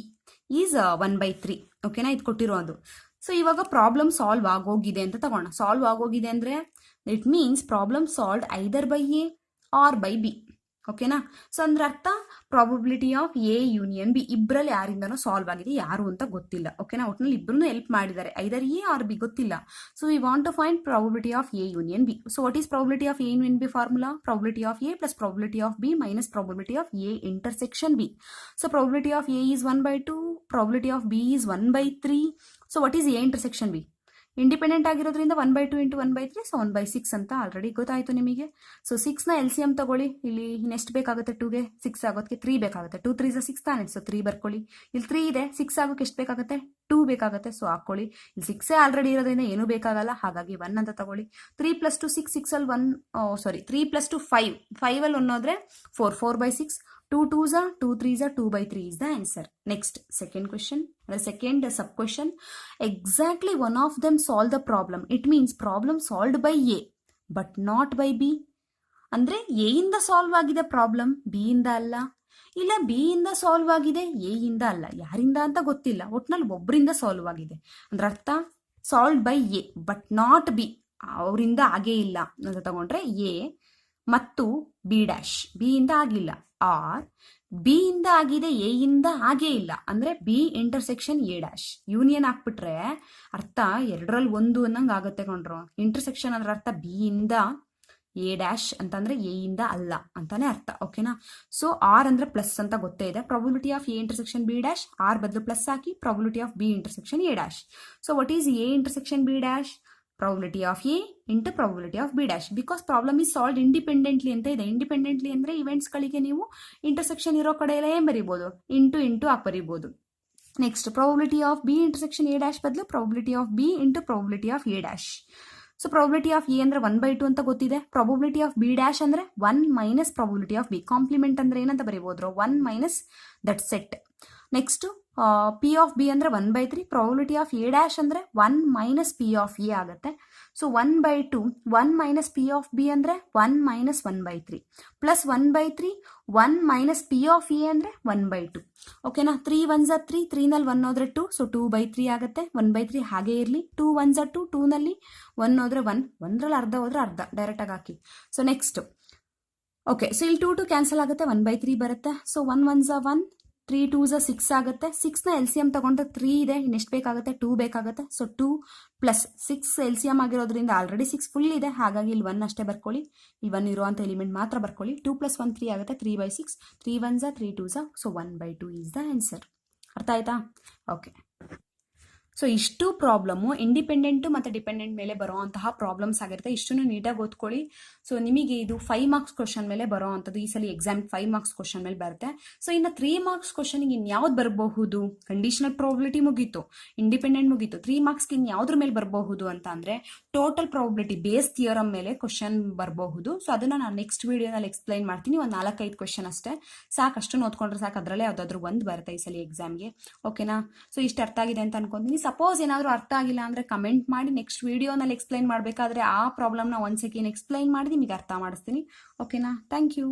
is 1/3. ಓಕೆನಾ, ಇದು ಕೊಟ್ಟಿರೋದು. ಸೊ ಇವಾಗ ಪ್ರಾಬ್ಲಮ್ ಸಾಲ್ವ್ ಆಗೋಗಿದೆ ಅಂತ ತಗೋಣ. ಸಾಲ್ವ್ ಆಗೋಗಿದೆ ಅಂದ್ರೆ it means problem solve either by A or by B. ಓಕೆನಾ. ಸೊ ಅಂದ್ರೆ ಅರ್ಥ probability of A union B, ಇಬ್ಬರಲ್ಲಿ ಯಾರಿಂದನೋ ಸಾಲ್ವ್ ಆಗಿದೆ, ಯಾರು ಅಂತ ಗೊತ್ತಿಲ್ಲ. ಓಕೆನಾ, ಒಟ್ಟಿನಲ್ಲಿ ಇಬ್ಬರೂ ಹೆಲ್ಪ್ ಮಾಡಿದ್ದಾರೆ, ಐದರ್ ಎ ಆರ್ ಬಿ, ಗೊತ್ತಿಲ್ಲ. So we want to find probability of A union B. So what is probability of A union B formula? Probability of A plus probability of B minus probability of A intersection B. So probability of A is 1/2, probability of B is 1/3. So what is A intersection B? Independent ಆಗಿರೋದ್ರಿಂದ 1/2 into 1/3, so 1/6 ಅಂತ already ಗೊತ್ತಾಯ್ತು ನಿಮಗೆ. So 6ನ LCM ತಗೊಳ್ಳಿ. ಇಲ್ಲಿ ಇನ್ನೆಷ್ಟು ಬೇಕಾಗುತ್ತೆ? 2ಗೆ 6 ಆಗೋದಕ್ಕೆ 3 ಬೇಕಾಗುತ್ತೆ. 2 3 6 ತಾನೆ, ಸೊ 3 ಬರ್ಕೊಳ್ಳಿ. ಇಲ್ಲಿ 3 ಇದೆ, 6 ಆಗೋಕೆ ಎಷ್ಟು ಬೇಕಾಗುತ್ತೆ? 2 ಬೇಕಾಗುತ್ತೆ, ಸೊ ಹಾಕೊಳ್ಳಿ. ಇಲ್ಲಿ 6 ಆಲ್ರೆಡಿ ಇರೋದ್ರಿಂದ ಏನೂ ಬೇಕಾಗಲ್ಲ, ಹಾಗಾಗಿ 1 ಅಂತ ತಗೊಳ್ಳಿ. 3 + 2 6, 6 ಅಲ್ಲಿ 1, 3 + 2 5, 5 ಅಲ್ಲಿ 1 ಹೋದ್ರೆ 4, 4/6. 2 2s are 2 3s are 2/3 is the answer. Next, second question, the second sub question. Exactly one of them solve the problem. It means problem solved by A but not by B. ಅಂದ್ರೆ A ಇಂದ solve ಆಗಿದೆ problem, B ಇಂದ ಅಲ್ಲ. ಇಲ್ಲ B ಇಂದ solve ಆಗಿದೆ, A ಇಂದ ಅಲ್ಲ. ಯಾರಿಂದ ಅಂತ ಗೊತ್ತಿಲ್ಲ, ಒಟ್ನಲ್ಲಿ ಒಬ್ಬರಿಂದ ಸಾಲ್ವ್ ಆಗಿದೆ. ಅಂದ್ರೆ ಅರ್ಥ solve by A but not be, ಅವರಿಂದ ಆಗೇ ಇಲ್ಲ ಅಂತ ತಗೊಂಡ್ರೆ ಎ ಮತ್ತು ಬಿ ಡ್ಯಾಶ್, ಬಿ ಇಂದ ಆಗಿಲ್ಲ. ಆರ್ ಬಿ ಇಂದ ಆಗಿದೆ, ಎ ಇಂದ ಆಗೇ ಇಲ್ಲ. ಅಂದ್ರೆ B intersection A dash union ಹಾಕ್ಬಿಟ್ರೆ ಅರ್ಥ ಎರಡರಲ್ಲಿ ಒಂದು ಅನ್ನಂಗೆ ಆಗುತ್ತೆ ಕೊಂಡ್ರು. ಇಂಟರ್ಸೆಕ್ಷನ್ ಅಂದ್ರೆ ಅರ್ಥ ಬಿ ಇಂದ ಎ ಡ್ಯಾಶ್ ಅಂತಂದ್ರೆ ಎ ಇಂದ ಅಲ್ಲ ಅಂತಾನೆ ಅರ್ಥ. ಓಕೆನಾ. ಸೊ ಆರ್ ಅಂದ್ರೆ ಪ್ಲಸ್ ಅಂತ ಗೊತ್ತೇ ಇದೆ. Probability of A intersection B dash, or ಬದಲು ಪ್ಲಸ್ ಹಾಕಿ probability of B intersection A dash. So what is A intersection B dash? Probability of A into probability of B dash. Because problem is solve independently ಅಂತ ಇದೆ. Independently ಅಂದ್ರೆ ಇವೆಂಟ್ಸ್ಗಳಿಗೆ ನೀವು intersection ಇರೋ ಕಡೆಯಲ್ಲೇ ಏನ್ ಬರೀಬಹುದು? ಇಂಟು ಹಾಕಿ ಬರೀಬಹುದು. Next, probability of B intersection A dash ಬದಲು probability of B into probability of A dash. So probability of A ಅಂದ್ರೆ 1/2 ಅಂತ ಗೊತ್ತಿದೆ. ಪ್ರಾಬಬಿಲಿಟಿ ಆಫ್ ಬಿ ಡ್ಯಾಶ್ ಅಂದ್ರೆ 1 minus probability of B. Complement ಅಂದ್ರೆ ಏನಂತ ಬರೀಬಹುದು? 1 minus that set. Next, P of B ಅಂದ್ರೆ 1/3. Probability of A dash ಅಂದ್ರೆ 1 minus P of A ಆಗುತ್ತೆ. So 1/2, 1 minus P of B ಅಂದ್ರೆ 1 minus 1/3 plus 1/3, 1 minus P of A ಅಂದ್ರೆ 1/2. ಓಕೆನಾ. 3 1s are 3, 3 ನಲ್ಲಿ 1 ಹೋದ್ರೆ 2, ಸೊ 2/3 ಆಗುತ್ತೆ. 1/3 ಹಾಗೆ ಇರಲಿ. 2 1s are 2, 2 ನಲ್ಲಿ 1 ಹೋದ್ರೆ 1, 1ರಲ್ಲಿ ಅರ್ಧ ಹೋದ್ರೆ ಅರ್ಧ, ಡೈರೆಕ್ಟ್ ಆಗಿ ಹಾಕಿ. ಸೊ ನೆಕ್ಸ್ಟ್, ಓಕೆ, ಸೊ ಇಲ್ಲಿ 2 ಕ್ಯಾನ್ಸಲ್ ಆಗುತ್ತೆ, 1/3 ಬರುತ್ತೆ. So 1 1s are 1, 3 2s are 6 ಆಗುತ್ತೆ. 6ನ LCM ತಗೊಂಡ್ರೆ 3 ಇದೆ, ಇನ್ನೆಷ್ಟು ಬೇಕಾಗುತ್ತೆ? 2 ಬೇಕಾಗುತ್ತೆ. ಸೊ 2 ಪ್ಲಸ್ 6 LCM ಆಗಿರೋದ್ರಿಂದ ಆಲ್ರೆಡಿ 6 ಫುಲ್ ಇದೆ, ಹಾಗಾಗಿ ಇಲ್ಲಿ 1 ಅಷ್ಟೇ ಬರ್ಕೊಳ್ಳಿ. ಇಲ್ಲಿ 1 ಇರುವಂತ ಎಲಿಮೆಂಟ್ ಮಾತ್ರ ಬರ್ಕೊಳ್ಳಿ. 2 + 1 3 ಆಗುತ್ತೆ. 3/6, 3 1s are 3 2s are, so 1/2 is the answer. ಅರ್ಥ ಆಯ್ತಾ? ಓಕೆ. ಸೊ ಇಷ್ಟು ಪ್ರಾಬ್ಲಮ್ಮು ಇಂಡಿಪೆಂಡೆಂಟ್ ಮತ್ತು ಡಿಪೆಂಡೆಂಟ್ ಮೇಲೆ ಬರೋವಂತಹ ಪ್ರಾಬ್ಲಮ್ಸ್ ಆಗಿರುತ್ತೆ. ಇಷ್ಟನ್ನು ನೀಟಾಗಿ ಓದ್ಕೊಳ್ಳಿ. ಸೊ ನಿಮಗೆ ಇದು 5 ಮಾರ್ಕ್ಸ್ ಕ್ವಶನ್ ಮೇಲೆ ಬರೋ ಅಂಥದ್ದು. ಈ ಸಲ ಎಕ್ಸಾಮ್ 5 ಮಾರ್ಕ್ಸ್ ಕ್ವಶನ್ ಮೇಲೆ ಬರುತ್ತೆ. ಸೊ ಇನ್ನು 3 ಮಾರ್ಕ್ಸ್ ಕ್ವಶನ್ಗೆ ಇನ್ಯಾವ್ದು ಬರಬಹುದು? ಕಂಡೀಷನಲ್ ಪ್ರಾಬಬಿಲಿಟಿ ಮುಗೀತು, ಇಂಡಿಪೆಂಡೆಂಟ್ ಮುಗೀತು. 3 ಮಾರ್ಕ್ಸ್ಗೆ ಇನ್ಯಾವ್ದ್ರ ಮೇಲೆ ಬರಬಹುದು ಅಂತ ಅಂದರೆ ಟೋಟಲ್ ಪ್ರಾಬಬಿಲಿಟಿ ಬೇಸ್ ಥಿಯರಮ್ ಮೇಲೆ ಕ್ವಶನ್ ಬರಬಹುದು. ಸೊ ಅದನ್ನು ನಾನು ನೆಕ್ಸ್ಟ್ ವೀಡಿಯೋನಲ್ಲಿ ಎಕ್ಸ್ಪ್ಲೈನ್ ಮಾಡ್ತೀನಿ. ಒಂದು 4-5 ಕ್ವಶನ್ ಅಷ್ಟೇ ಸಾಕು, ಅಷ್ಟನ್ನು ಓದ್ಕೊಂಡ್ರೆ ಸಾಕು. ಅದರಲ್ಲೇ ಯಾವುದಾದ್ರೂ ಒಂದು ಬರುತ್ತೆ ಈ ಸಲ ಎಕ್ಸಾಮ್ಗೆ. ಓಕೆನಾ. ಸೊ ಇಷ್ಟು ಅರ್ಥ ಆಗಿದೆ ಅಂತ ಅನ್ಕೊಂತೀನಿ. ಸಪೋಸ್ ಏನಾದರೂ ಅರ್ಥ ಆಗಿಲ್ಲ ಅಂದರೆ ಕಮೆಂಟ್ ಮಾಡಿ, ನೆಕ್ಸ್ಟ್ ವಿಡಿಯೋನಲ್ಲಿ ಎಕ್ಸ್ಪ್ಲೈನ್ ಮಾಡಬೇಕಾದ್ರೆ ಆ ಪ್ರಾಬ್ಲಮ್ನ 1 ಸೆಕೆಂಡ್ ಎಕ್ಸ್ಪ್ಲೈನ್ ಮಾಡಿ ನಿಮಗೆ ಅರ್ಥ ಮಾಡಿಸ್ತೀನಿ. ಓಕೆನಾ. Thank you.